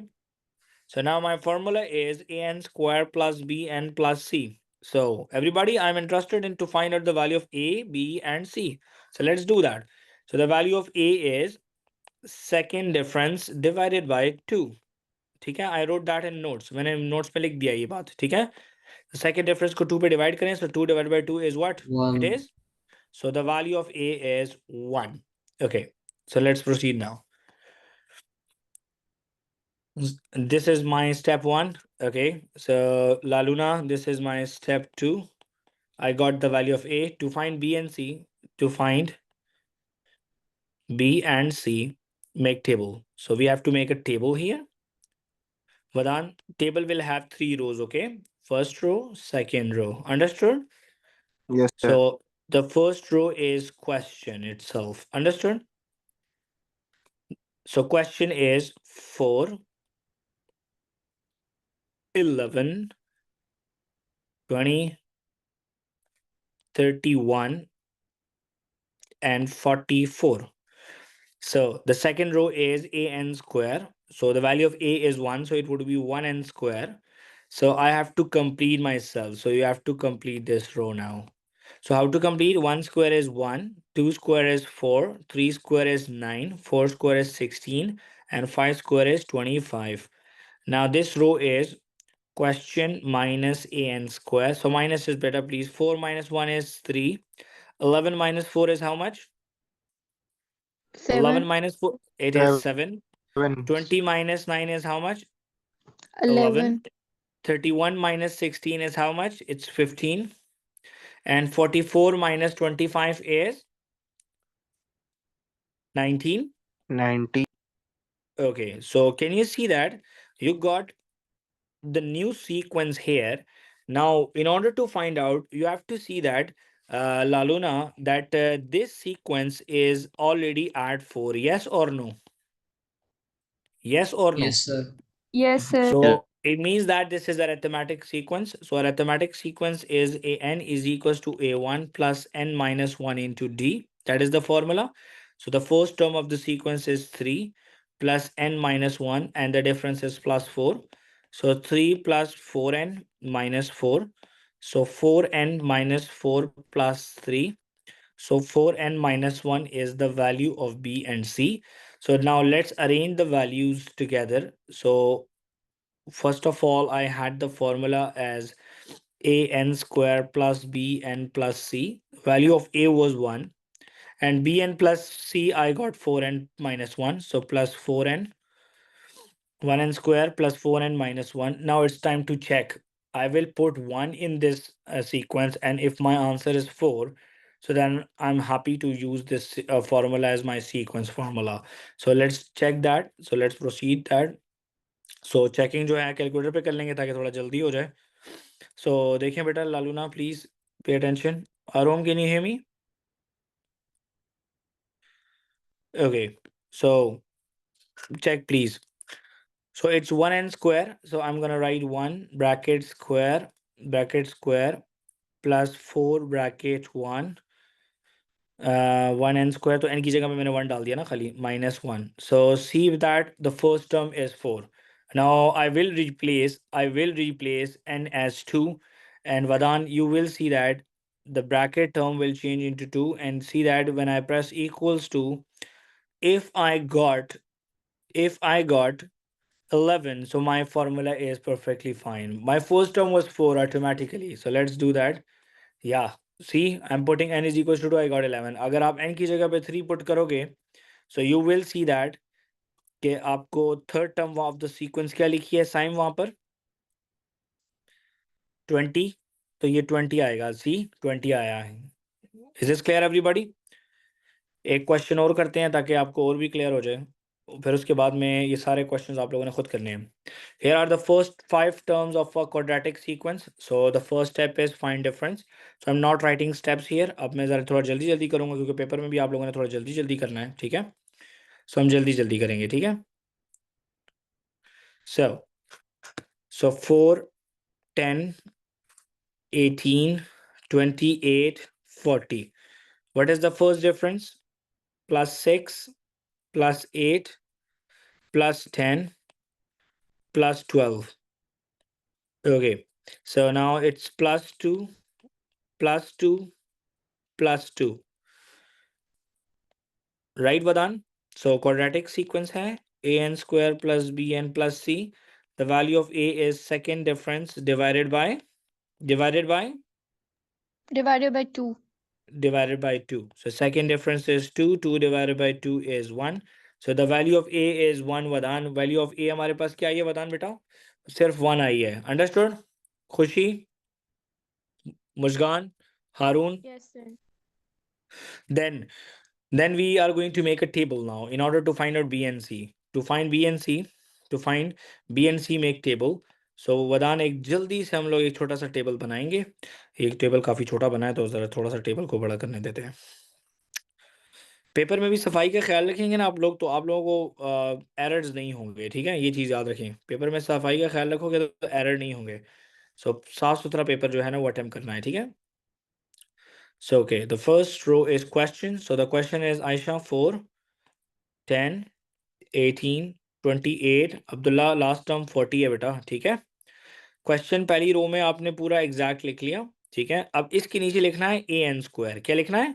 So now my formula is an square plus bn plus c. So everybody, I'm interested in to find out the value of a, b, and c. So let's do that. So the value of a is second difference divided by 2. ठीक है. I wrote that in notes. मैंने notes पे लिख दिया ये बात. ठीक है. The second difference को 2 पे divide करें. So 2 divided by 2 is what? 1. It is. So the value of a is 1. Okay. So let's proceed now. This is my step 1. Okay. So La Luna, this is my step 2. I got the value of a. To find b and c, to find b and c, make table. So we have to make a table here. Vadan, table will have 3 rows, okay? First row, second row. Understood? Yes, sir. So the first row is question itself. Understood? So question is 4, 11, 20, 31, and 44. So the second row is an square. So the value of a is 1, so it would be 1n square. So I have to complete myself. So you have to complete this row now. So how to complete? 1 square is 1, 2 square is 4, 3 square is 9, 4 square is 16, and 5 square is 25. Now this row is question minus an square. So minus is better, please. 4 minus 1 is 3. 11 minus 4 is how much? 11 7, minus 4, it is 7. 7. 20 minus 9 is how much? 11, 31 minus 16 is how much? It's 15. And 44 minus 25 is 19. 90. Okay, so can you see that you got the new sequence here? Now, in order to find out, you have to see that La Luna, that this sequence is already at 4. Yes or no? Yes or no? Yes, sir. Yes, sir. So it means that this is a arithmetic sequence. So arithmetic sequence is an is equals to a1 plus n minus 1 into d. That is the formula. So the first term of the sequence is 3 plus n minus 1, and the difference is plus 4. So 3 plus 4n minus 4. So 4n minus 4 plus 3. So 4n minus 1 is the value of b and c. So now let's arrange the values together. So first of all, I had the formula as an square plus bn plus c. Value of a was 1, and bn plus c I got 4n minus 1. So plus 4n, 1n square plus 4n minus 1. Now it's time to check. I will put 1 in this sequence, and if my answer is 4, so then I'm happy to use this formula as my sequence formula. So let's check that. So let's proceed that. So checking जो है calculator पे कर लेंगे ताकि थोड़ा जल्दी हो जाए. सो देखें बेटा, Laluna please pay attention. Arom, can you hear me? Okay, so check please. So it's 1n square. So I'm gonna write 1 bracket square plus 4 bracket 1 1n square. तो n की जगह में मैंने 1 डाल दिया ना खाली, minus 1. So see that the first term is 4. Now I will replace n as 2, and Vadan, you will see that the bracket term will change into 2, and see that when I press equals to, if I got 11, so my formula is perfectly fine. My first term was 4 automatically. So let's do that. Yeah, see, I'm putting n is equals to 2, I got 11. अगर आप n की जगह पे 3 put करोगे, so you will see that कि आपको third term of the sequence क्या लिखी है साइन वहां पर 20. तो ये 20 आएगा. सी 20 आया है. Is this clear everybody? एक क्वेश्चन और करते हैं ताकि आपको और भी क्लियर हो जाए. फिर उसके बाद में ये सारे क्वेश्चंस आप लोगों ने खुद करने हैं. Here are the first 5 terms of a quadratic sequence. So the first step is find difference. So I'm not writing steps here. अब मैं ज़रा थोड़ा जल्दी जल्दी करूँगा क्योंकि पेपर में भी आप लोगों ने थोड़ा जल्दी जल्दी करना है. ठीक है, सो हम जल्दी जल्दी करेंगे. ठीक है. So 4, 10, 18, 28, 40. What is the first difference? Plus 6, plus 8, plus 10, plus 12. Okay, so now it's plus 2, plus 2, plus 2. Right, Vadan? So quadratic sequence hai an square plus bn plus c. The value of a is second difference divided by divided by 2. divided by 2. So second difference is 2. 2 divided by 2 is 1. So the value of a is 1. Vadan, value of a हमारे पास क्या आई है Vadan बेटा? सिर्फ 1 आई है. Understood? खुशी, मुस्कान, हारून. Yes, sir. Then we are going to make a table now in order to find out B and C. To find B and C, make table. So वदान एक जल्दी से हम लोग एक छोटा सा टेबल बनाएंगे. एक टेबल काफी छोटा बना है तो जरा थोड़ा सा टेबल को बड़ा करने देते हैं. पेपर में भी सफाई का ख्याल रखेंगे ना आप लोग, तो आप लोगों को एरर्स नहीं होंगे. ठीक है, ये चीज़ याद रखें. पेपर में सफाई का ख्याल रखोगे तो एरर नहीं होंगे. सो साफ सुथरा पेपर जो है ना वो अटेम्प्ट करना है, ठीक है। So okay, the first row is question. So the question is Ayesha 4, 10, 18, 28, Abdullah last term 40 है बेटा, ठीक है। क्वेश्चन पहली रो में आपने पूरा एग्जैक्ट लिख लिया, ठीक है। अब इसके नीचे लिखना है ए एन स्क्वायर। क्या लिखना है?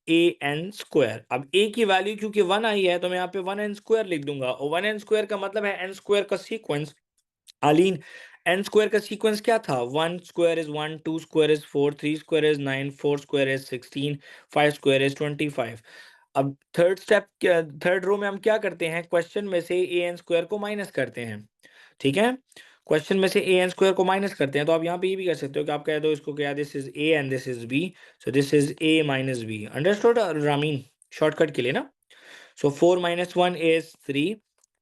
ए एन स्क्वायर। अब ए की वैल्यू क्योंकि 1 आई है तो मैं यहाँ पे 1 एन स्क्वायर लिख दूंगा, और 1 एन स्क्वायर का मतलब है एन स्क्वायर का सीक्वेंस। आलीन, एन स्क्वायर का सीक्वेंस क्या था? 1 square is 1, 2 square is 4, 3 square is 9, 4 square is 16, 5 square is 25। अब थर्ड स्टेप, थर्ड रो में हम क्या करते हैं? क्वेश्चन में से ए एन स्क्वायर को माइनस करते हैं, ठीक है। क्वेश्चन में से ए एन स्क्वायर को माइनस करते हैं, तो आप यहाँ पे ये भी कर सकते हो कि आप कह दो इसको क्या, this is A and this is B, so this is A minus B. Understood Rameen? Shortcut के लिए ना। So 4 minus 1 is 3,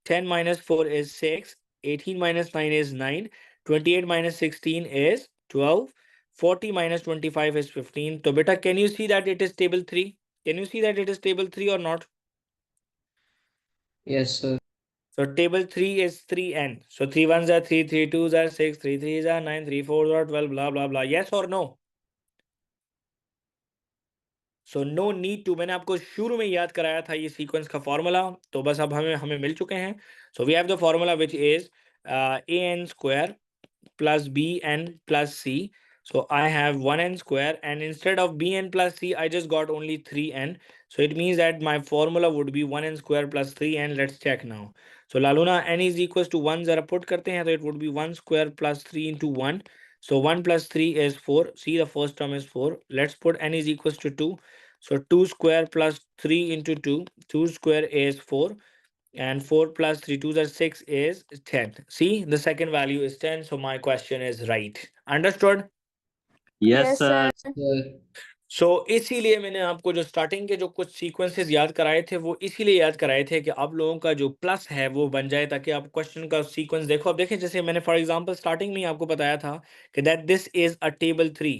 10 minus 4 is 6, 18 minus 9 is 9, 28 minus 16 is 12, 40 minus 25 is 15. So beta, can you see that it is table 3? Can you see that it is table 3 or not? Yes, sir. So table 3 is 3n. So 3 1s are 3, 3 2s are 6, 3 3s are 9, 3 4s are 12, blah blah blah. Yes or no? So no need to, मैंने आपको शुरू में याद कराया था ये sequence का formula, तो बस अब हमें हमें मिल चुके हैं। So we have the formula which is a n square plus bn plus c. So I have 1n square, and instead of bn plus c, I just got only 3n. So it means that my formula would be 1n square plus 3n. Let's check now. So Laluna, n is equals to 1 जरा put करते हैं, तो it would be 1 square plus 3 into 1. So 1 plus 3 is 4. See, the first term is 4. Let's put n is equals to 2. So 2 square plus 3 into 2. 2 square is 4. And 4 plus 3 2s are 6 is 10. See, the second value is 10. So my question is right. Understood? Yes, Yes, sir. sir. Sir. सो इसीलिए मैंने आपको जो starting के जो कुछ sequences याद कराए थे वो इसीलिए याद कराए थे कि आप लोगों का जो प्लस है वो बन जाए, ताकि आप क्वेश्चन का सीक्वेंस देखो। अब देखें, जैसे मैंने फॉर एग्जांपल स्टार्टिंग में ही आपको बताया था कि that this is a table 3,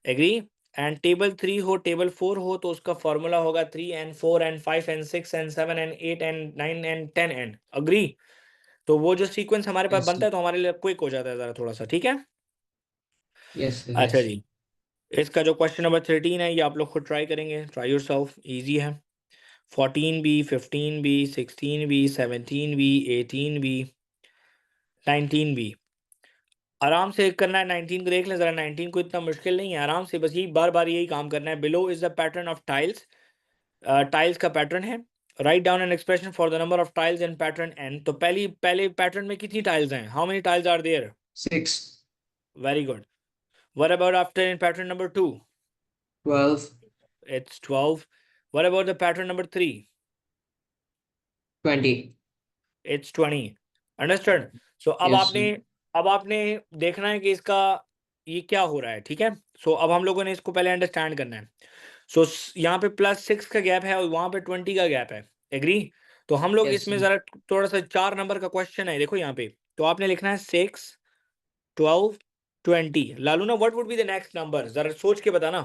agree. And table 3 हो, टेबल 4 हो, तो उसका फॉर्मूला होगा 3n 4n 5n 6n 7n 8n 9n 10n, agree. तो वो जो सीक्वेंस हमारे पास Yes, बनता sir. है तो हमारे लिए क्विक हो जाता है जरा थोड़ा सा, ठीक है। Yes, sir. अच्छा Yes. जी, इसका जो क्वेश्चन नंबर 13 है ये आप लोग खुद ट्राई करेंगे, ट्राई योरसेल्फ, इजी है। 14b 15b 16b 17b 18b 19b, आराम से करना है। 19 को देख लें जरा, 19 को इतना मुश्किल नहीं है, आराम से बस यही बार बार यही काम करना है। Below is the pattern of tiles, tiles का पैटर्न है। Right down an expression for the number of tiles in pattern n. तो पहले पैटर्न में कितनी टाइल्स हैं? How many tiles are there? 6, very good. What about after in pattern number 2? 12, It's 12. What about the pattern number 3? 20. It's 20. Understood? So Yes, sir. अब आपने देखना है कि इसका ये क्या हो रहा है, ठीक है। सो अब हम लोगों ने इसको पहले अंडरस्टैंड करना है। सो यहाँ पे +6 का गैप है और वहां पे 20 का गैप है, एग्री। तो हम लोग Yes, इसमें sir. जरा थोड़ा सा 4 नंबर का क्वेश्चन है, देखो यहाँ पे। तो आपने लिखना है 6 12 20। लालू ना, what would be the next number? जरा सोच के बताना।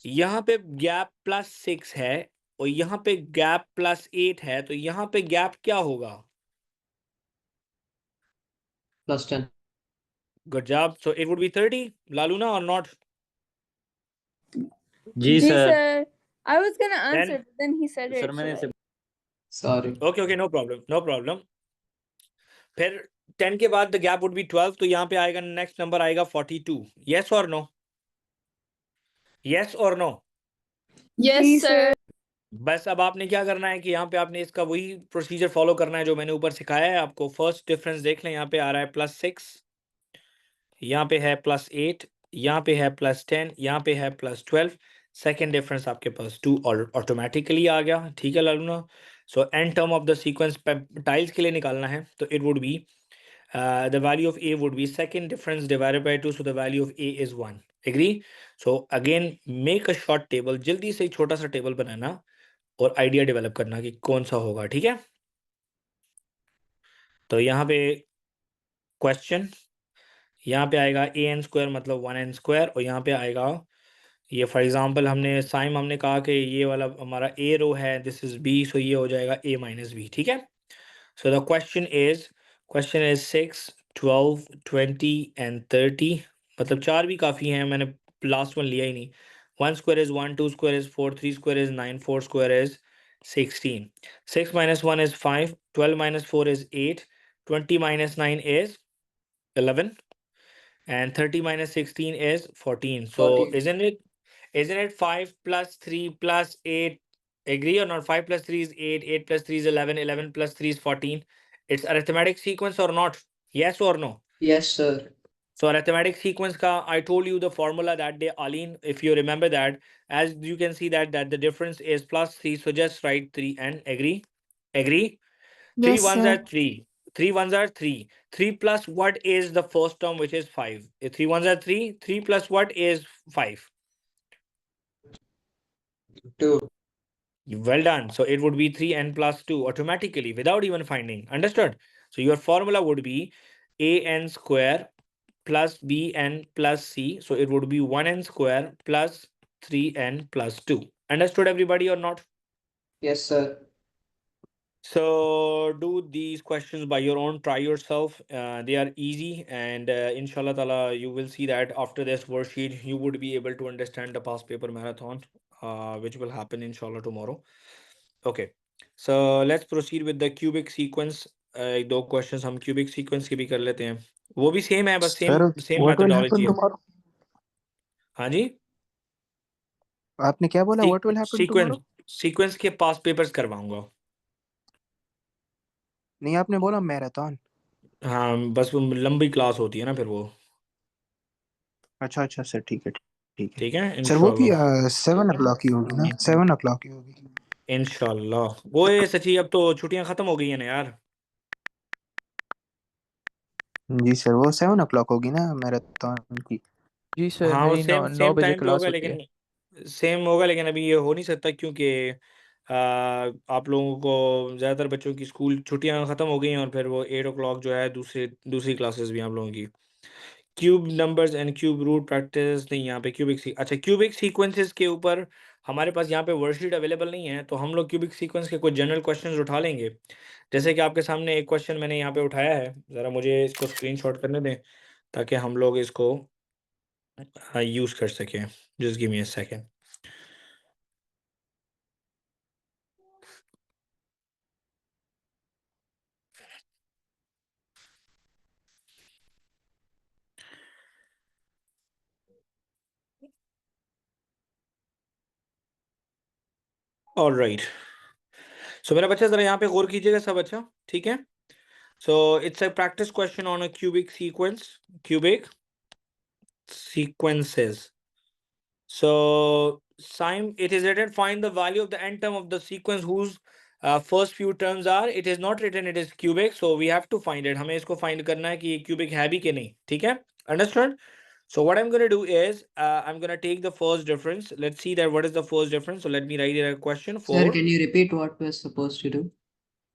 यहाँ पे गैप +6 है और यहाँ पे गैप +8 है, तो यहाँ पे गैप क्या होगा? +10. Good job. So it would be 30, Laluna, और नॉट? जी Ji, sir. sir. I was gonna Then answer, but then he said sir it. मैंने So से Sorry. Okay okay, no problem no problem. फिर 10 के बाद द गैप वुड बी 12, तो यहाँ पे आएगा नेक्स्ट नंबर आएगा 42। यस और नो? यस और नो? yes, जी sir. बस अब आपने क्या करना है कि यहाँ पे आपने इसका वही प्रोसीजर फॉलो करना है जो मैंने ऊपर सिखाया है आपको। फर्स्ट डिफरेंस देख लें, यहाँ पे आ रहा है +6, यहाँ पे है +8, यहाँ पे है +10, यहाँ पे है +12। सेकेंड डिफरेंस आपके पास 2 और ऑटोमेटिकली आ गया, ठीक है Laluna. So an term of the sequence tiles के लिए निकालना है, तो it would be the value of a would be second difference divided by 2, so the value of a is 1, agree। so again make a short table, जल्दी से एक छोटा सा टेबल बनाना और आइडिया डेवलप करना कि कौन सा होगा, ठीक है। तो यहाँ पे क्वेश्चन, यहाँ पे आएगा ए एन स्क्वायर मतलब 1n स्क्वायर, और यहाँ पे आएगा ये फॉर एग्जांपल हमने साइम हमने कहा कि ये वाला हमारा ए रो है, दिस इज बी, सो ये हो जाएगा a माइनस बी, ठीक है। सो द क्वेश्चन इज 6 12, 20 and 30. मतलब 4 भी काफ़ी हैं, मैंने लास्ट वन लिया ही नहीं. 1 square is 1, 2 square is 4, 3 square is 9, 4 square is 16. 6 minus 1 is 5, 12 minus 4 is 8, 20 minus 9 is 11, and 30 minus 16 is 14. So 14. isn't it 5 plus 3 plus 8? Agree or not? 5 plus 3 is 8, 8 plus 3 is 11, 11 plus 3 is 14. It's arithmetic sequence or not? Yes or no? Yes, sir. So arithmetic sequence ka, I told you the formula that day, Aline, if you remember that, as you can see that the difference is plus 3. So just write 3 and agree. Agree? 3 Yes, ones sir. are 3. 3 ones are 3. 3 plus what is the first term, which is 5? If 3 ones are 3. 3 plus what is 5? 2. Well done. So it would be 3n plus 2 automatically without even finding. Understood? So your formula would be an square plus bn plus c. So it would be 1n square plus 3n plus 2. Understood, everybody, or not? Yes, sir. So do these questions by your own. Try yourself. They are easy, and inshallah ta'ala, you will see that after this worksheet, you would be able to understand the past paper marathon, which will happen inshallah tomorrow. Okay, so let's proceed with the cubic sequence. दो questions हम cubic sequence के भी कर लेते हैं. वो भी same है, बस Sir, same what will methodology happen है. tomorrow? हाँ जी. आपने क्या बोला? What will happen Sequence tomorrow? sequence के past papers करवाऊंगा. नहीं, आपने बोला मैराथन. हाँ, बस वो लंबी क्लास होती है ना फिर वो. अच्छा अच्छा सर, ठीक है ठीक है. ठीक है सर वो भी इंशाल्लाह. 7 o'clock की होगी ना? 7 o'clock की होगी. इंशाल्लाह. वो ये सच्ची अब तो छुट्टियां खत्म हो गई हैं ना यार. जी सर, वो 7 o'clock होगी ना मैराथन की. जी सर, हाँ, वो मेरी सेम 9 सेम बजे टाइम पे क्लास होगा, होती है. लेकिन सेम होगा, लेकिन अभी ये हो नहीं सकता क्योंकि आप लोगों को ज़्यादातर बच्चों की स्कूल छुट्टियां ख़त्म हो गई हैं और फिर वो 8 o'clock जो है दूसरी क्लासेस भी हैं आप लोगों की. Cube numbers and cube root practice नहीं, यहाँ पे अच्छा क्यूबिक सीक्वेंसेस के ऊपर हमारे पास यहाँ पे वर्कशीट अवेलेबल नहीं है, तो हम लोग क्यूबिक सीक्वेंस के कुछ जनरल क्वेश्चंस उठा लेंगे. जैसे कि आपके सामने एक क्वेश्चन मैंने यहाँ पे उठाया है, ज़रा मुझे इसको स्क्रीनशॉट करने दें ताकि हम लोग इसको यूज़ कर सकें. Just give me a second. All right. So मेरा बच्चा ज़रा यहाँ पे गौर कीजिएगा सब. अच्छा ठीक है. So it's a practice question on a cubic sequence. Cubic sequences. So, Sime, it is written find the value of the n term of the sequence whose first few terms are. It is not written it is cubic, so we have to find it. हमें इसको find करना है कि ये cubic है भी कि नहीं. ठीक है? Understood? So what I'm going to do is I'm going to take the first difference. Let's see that what is the first difference. So let me write a question Sir, for. can you repeat what we're supposed to do?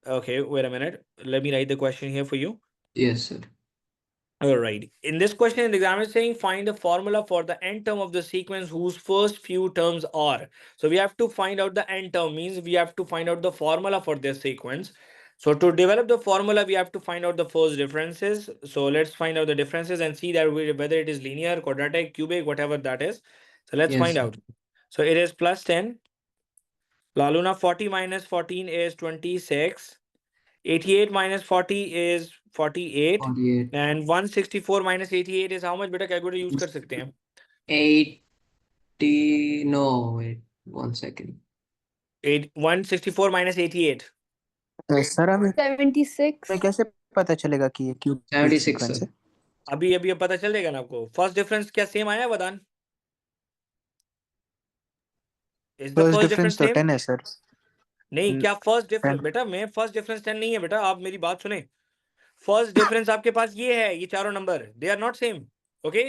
Okay, wait a minute. Let me write the question here for you. Yes, sir. All right. In this question, the exam is saying find the formula for the n term of the sequence whose first few terms are. So we have to find out the n term, means we have to find out the formula for this sequence. So to develop the formula, we have to find out the first differences. So let's find out the differences and see that whether it is linear, quadratic, cubic, whatever that is. So let's Yes, find sir. out. So it is plus 10. La Luna 40 minus 14 is 26. 88 minus 40 is 48. 48. And 164 minus 88 is how much? बेटा calculator use कर सकते हैं. 80. No, wait. 1 second. 164 minus 88. Sir हमें 76. कैसे पता चलेगा कि ये क्यूबिक 76, सीक्वेंस sir. है? अभी अभी अब पता चल जाएगा ना आपको. फर्स्ट डिफरेंस क्या सेम आया वदान? Is the first first difference difference तो सेम? 10 है सर. नहीं, क्या फर्स्ट डिफरेंस 10. बेटा, मैं फर्स्ट डिफरेंस 10 नहीं है बेटा, आप मेरी बात सुने. फर्स्ट डिफरेंस आपके पास ये है, ये चारों number, they are not same. Okay,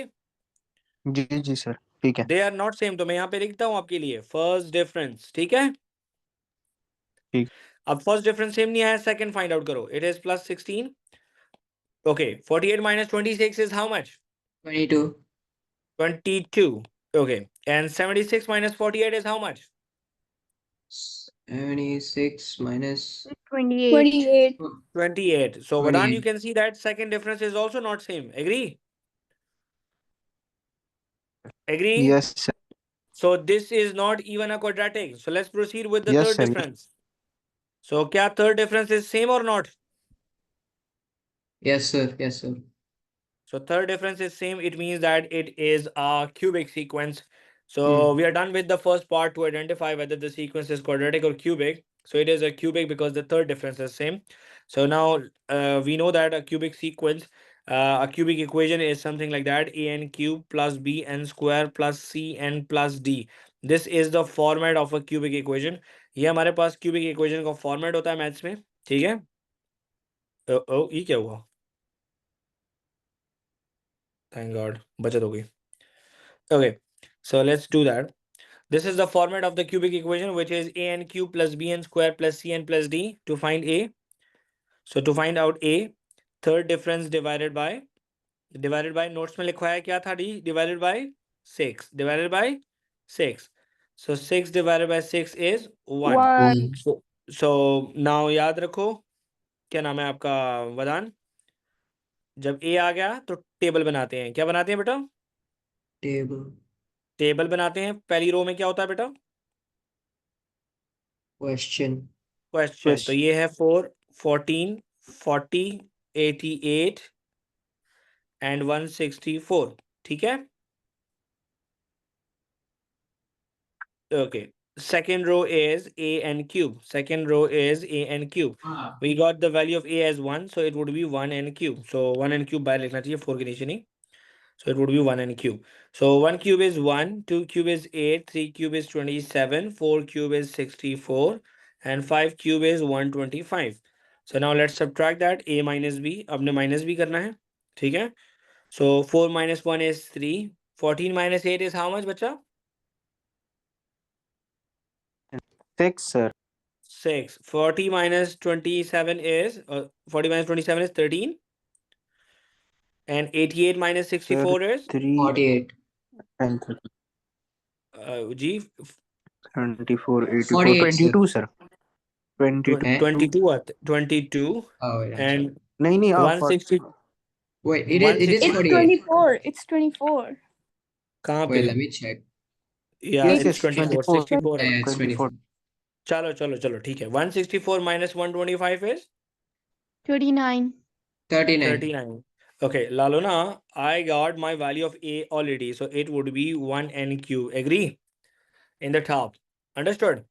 जी जी सर, ठीक है. They are not same. तो मैं यहाँ पे लिखता हूँ आपके लिए फर्स्ट डिफरेंस. ठीक है. ठीक. अब फर्स्ट डिफरेंस सेम नहीं आया, सेकंड फाइंड आउट करो. It is plus 16. Okay, 48 minus 26 is how much? 22. 22. Okay, and 76 minus 48 is how much? 26 minus 28. 28. 28. So Vadan, you 28. can see that second difference is also not same. Agree? Agree? Yes, sir. So this is not even a quadratic. So let's proceed with the Yes, third sir. difference. So kya third difference is same or not? Yes, sir. Yes, sir. So third difference is same. It means that it is a cubic sequence. So Hmm. we are done with the first part to identify whether the sequence is quadratic or cubic. So it is a cubic because the third difference is same. So now we know that a cubic sequence, a cubic equation is something like that: an cube plus bn square plus cn plus d. This is the format of a cubic equation. ये हमारे पास cubic equation का format होता है maths में, ठीक है? ये क्या हुआ? Thank God, बचत हो गई. Okay, so let's do that. This is the format of the cubic equation, which is an cube plus bn square plus cn plus d to find a. So to find out a, third difference divided by notes में लिखवाया क्या था d divided by 6 divided by 6. So 6 divided by 6 is 1. 1. So now याद रखो, क्या नाम है आपका वदान? जब a आ गया तो टेबल बनाते हैं. क्या बनाते हैं बेटा? Table. टेबल बनाते हैं. पहली रो में क्या होता है बेटा? Question. क्वेश्चन. तो ये है 4, 14, 40, 88 एंड 164. ठीक है? Okay. Second row is a n cube. Second row is a n cube. We got the value of a as 1, so it would be 1 n cube. So 1 n cube बाहर लिखना चाहिए 4 के नीचे नहीं. So it would be 1 n cube. So 1 cube is 1, 2 cube is 8, 3 cube is 27, 4 cube is 64, and 5 cube is 125. So now let's subtract that a minus b. अपने minus b करना है, ठीक है? So 4 minus 1 is 3. 14 minus 8 is how much, बच्चा? 6, sir. 6. 40 minus 27 is 40 minus 27 is 13. And 88 minus 64 is 3 48. and G 24, 84, 48, sir. 22, sir. 22. 22 what? 22 Oh, wait, I'm sorry. and नहीं नहीं 160. Wait, it is It's 48. 24. It's 24. कहाँ Wait, पे? let me check. Yeah, Yes, it's yes, 24. 24. 64 है. Yeah, it's 24. 24. चलो चलो चलो ठीक है. 164 minus 125 is 39. 39. 39. Okay, Laluna, I got my value of a already, so it would be 1 n cube. Agree? In the top. Understood?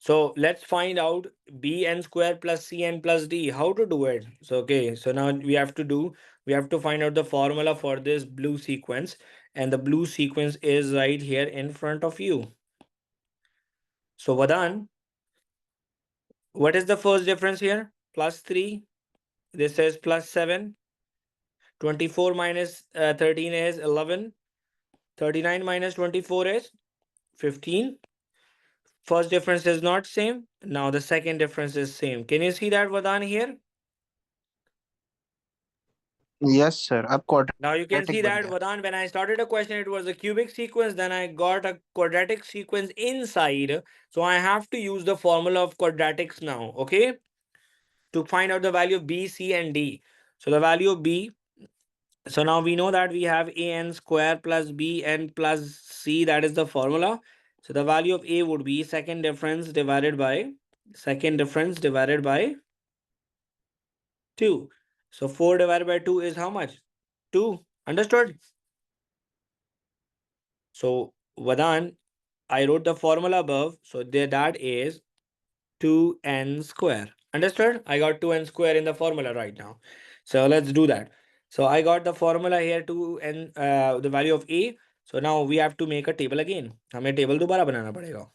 So let's find out bn square plus cn plus d. How to do it? So okay, so now we have to find out the formula for this blue sequence, and the blue sequence is right here in front of you. So Vadan, what is the first difference here? Plus 3. This says plus 7. 24 minus 13 is 11. 39 minus 24 is 15. First difference is not same. Now the second difference is same. Can you see that, Vadan, here? Yes, sir. अब Now you can quadratic see बन that, गया. Vadan, when I started a question, it was a cubic sequence. Then I got a quadratic sequence inside. So I have to use the formula of quadratics now, okay? To find out the value of B, C, and D. So the value of B, so now we know that we have an square plus bn plus c. That is the formula. So the value of a would be second difference divided by 2. So 4 divided by 2 is how much? 2. Understood? So Vadan, I wrote the formula above. So there that is 2n square. Understood? I got 2n square in the formula right now. So let's do that. So I got the formula here 2n, the value of a. So now we have to make a table again. हमें table दोबारा बनाना पड़ेगा.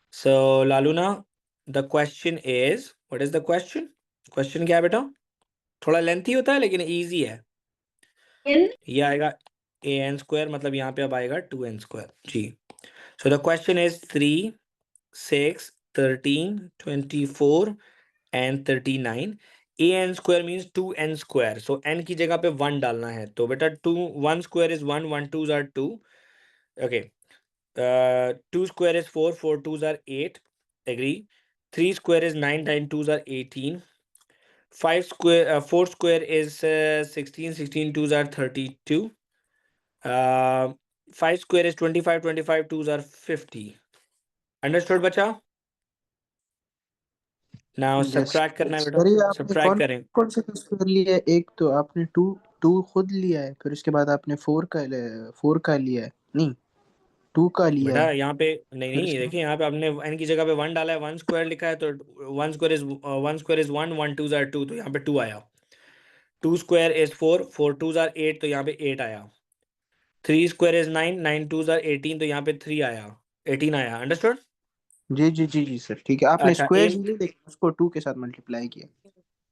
So Laluna, the question is, what is the question? Question क्या है बेटा? थोड़ा lengthy होता है लेकिन easy है. ये आएगा an square, मतलब यहाँ पे अब आएगा 2n square. Ji. So the question is 3, 6, 13, 24 and 39. an square means 2n square. So n की जगह पे 1 डालना है. तो बेटा 1 square is 1, 1 2s are 2. Okay. 2 square is 4, 4 2s are 8. Agree. 3 square is 9, 9 twos are 18. 4 square is 16, 16 twos are 32. 5 square is 25, 25 twos are 50. Understood बच्चा? Now yes subtract करना है बेटा. सर, ये आपने Subtract कौन करें. कौन से स्क्वायर लिया है? एक तो आपने टू खुद लिया है, फिर उसके बाद आपने फोर का लिया है, नहीं 2 का लिया बेटा है, यहाँ पे नहीं फिर नहीं उसके देखिए, यहाँ पे आपने n की जगह पे 1 डाला है, 1 स्क्वायर लिखा है, तो 1 स्क्वायर इज 1, 1 twos are 2, तो यहाँ पे 2 आया. 2 square is 4, 4 twos are 8, तो यहाँ पे 8 आया. 3 square is 9, 9 twos are 18, तो यहाँ पे 3 आया, 18 आया. अंडरस्टूड? जी जी जी जी सर, ठीक है। आपने अच्छा स्क्वायर एम, लिए लेकिन उसको 2 के साथ मल्टीप्लाई किया।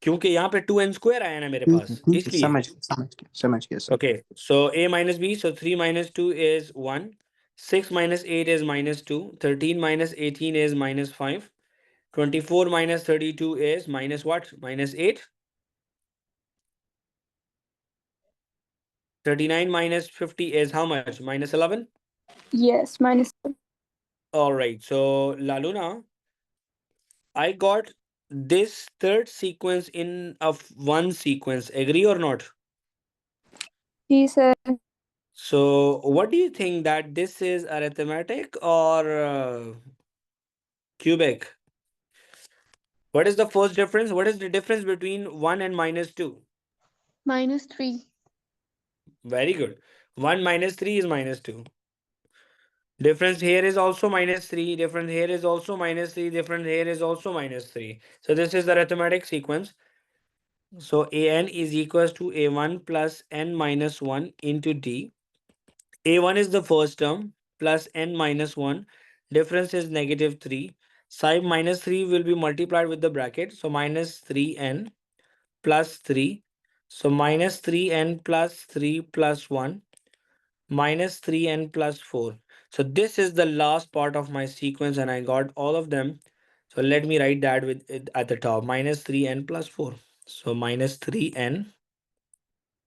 क्योंकि यहाँ पे 2n स्क्वायर आया ना मेरे ठीक है पास, ठीक है, इसलिए. समझ गया sir. Okay, so a minus b, so 3 minus 2 is 1, 6 minus 8 is minus 2, 13 minus 18 is minus 5, 24 minus 32 is minus what? Minus 8. 39 minus 50 is how much? Minus 11. Yes, minus. All right, so Laluna, I got this third sequence in of one sequence. Agree or not? Yes, sir. So what do you think, that this is arithmetic or cubic? What is the first difference? What is the difference between 1 and minus 2? -3. Very good. 1 minus 3 is minus 2. Difference here is also minus 3. Difference here is also minus 3. Difference here is also minus 3. So this is the arithmetic sequence. So an is equals to a1 plus n minus 1 into d. A1 is the first term plus n minus 1. Difference is negative 3. Side minus 3 will be multiplied with the bracket. So minus 3n plus 3. So minus 3n plus 3 plus 1 minus 3n plus 4. So this is the last part of my sequence and I got all of them. So let me write that with it at the top, minus 3n plus 4. So minus 3n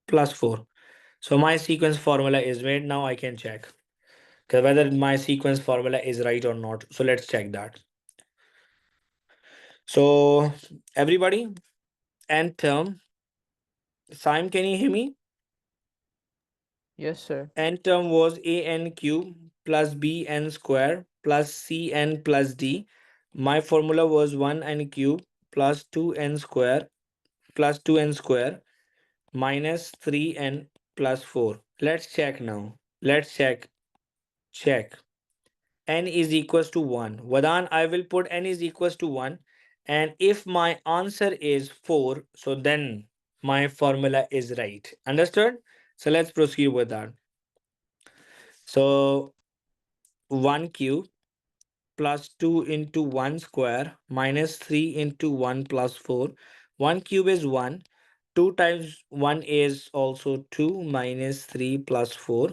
plus 4. So my sequence formula is made. Now I can check whether my sequence formula is right or not. So let's check that. So everybody, n term. Simon, can you hear me? Yes, sir. N term was an cube plus bn square plus cn plus d. My formula was 1n cube plus 2n square plus 2n square minus 3n plus 4. Let's check now. Let's check. Check. N is equals to 1. Vadan, I will put n is equals to 1. And if my answer is 4, so then my formula is right. Understood? So let's proceed with that. So 1 cube plus 2 into 1 square minus 3 into 1 plus 4. 1 cube is 1. 2 times 1 is also 2 minus 3 plus 4.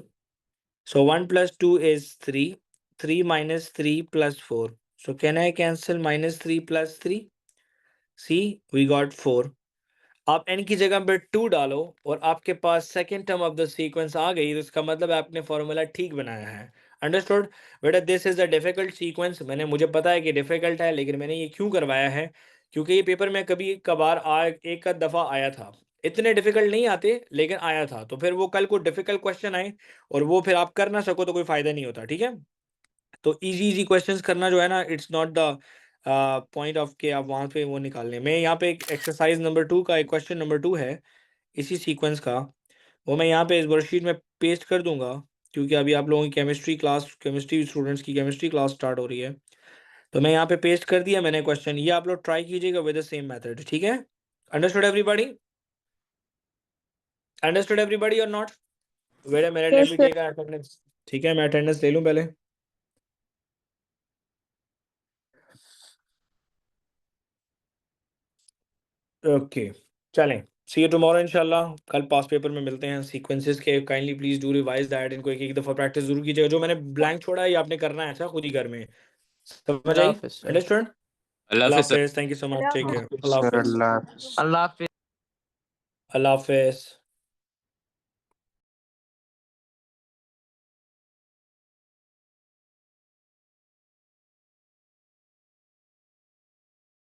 So 1 plus 2 is 3. 3 minus 3 plus 4. So can I cancel minus 3 plus 3? See, we got 4. आप n की जगह पे 2 डालो और आपके पास second term of the sequence आ गई, तो इसका मतलब आपने फॉर्मूला ठीक बनाया है. अंडरस्टूड बेटा? This is a difficult sequence. मुझे पता है कि डिफिकल्ट है, लेकिन मैंने ये क्यों करवाया है, क्योंकि ये पेपर में कभी कभार एक दफ़ा आया था. इतने डिफिकल्ट नहीं आते, लेकिन आया था. तो फिर वो कल को डिफिकल्ट क्वेश्चन आए और वो फिर आप कर ना सको तो कोई फायदा नहीं होता. ठीक है? तो इजी इजी क्वेश्चंस करना जो है ना, it's not the point of के आप वहाँ पे वो निकालने में. यहाँ पे एक एक्सरसाइज नंबर 2 का एक क्वेश्चन नंबर 2 है इसी सीक्वेंस का, वो मैं यहाँ पे इस वर्कशीट में पेस्ट कर दूंगा, क्योंकि अभी आप लोगों की केमिस्ट्री स्टूडेंट्स की केमिस्ट्री क्लास स्टार्ट हो रही है. तो मैं यहाँ पे पेस्ट कर दिया मैंने क्वेश्चन. ये आप लोग ट्राई कीजिएगा विद द सेम मेथड. ठीक है? Understood everybody? अंडरस्टूड एवरीबॉडी और नॉट? वेट मेरा Yes, let me sir. Take attendance. ठीक है, मैं अटेंडेंस ले लूँ पहले. ओके चलें, सी यू टुमारो इंशाल्लाह. कल पास पेपर में मिलते हैं. सीक्वेंसेस के kindly please do revise that. इनको एक एक दफ़ा प्रैक्टिस जरूर कीजिएगा. जो मैंने ब्लैंक छोड़ा है ये आपने करना है अच्छा खुद ही घर में. समझ अल्लाह आई? हाफिज सर. अंडरस्टूड? Allah अल्लाह Hafiz, sir. हाफिज. Thank you so much. Take care. Sir अल्लाह हाफिज. अल्लाह हाफिज। अल्लाह हाफिज. अल्लाह हाफिज.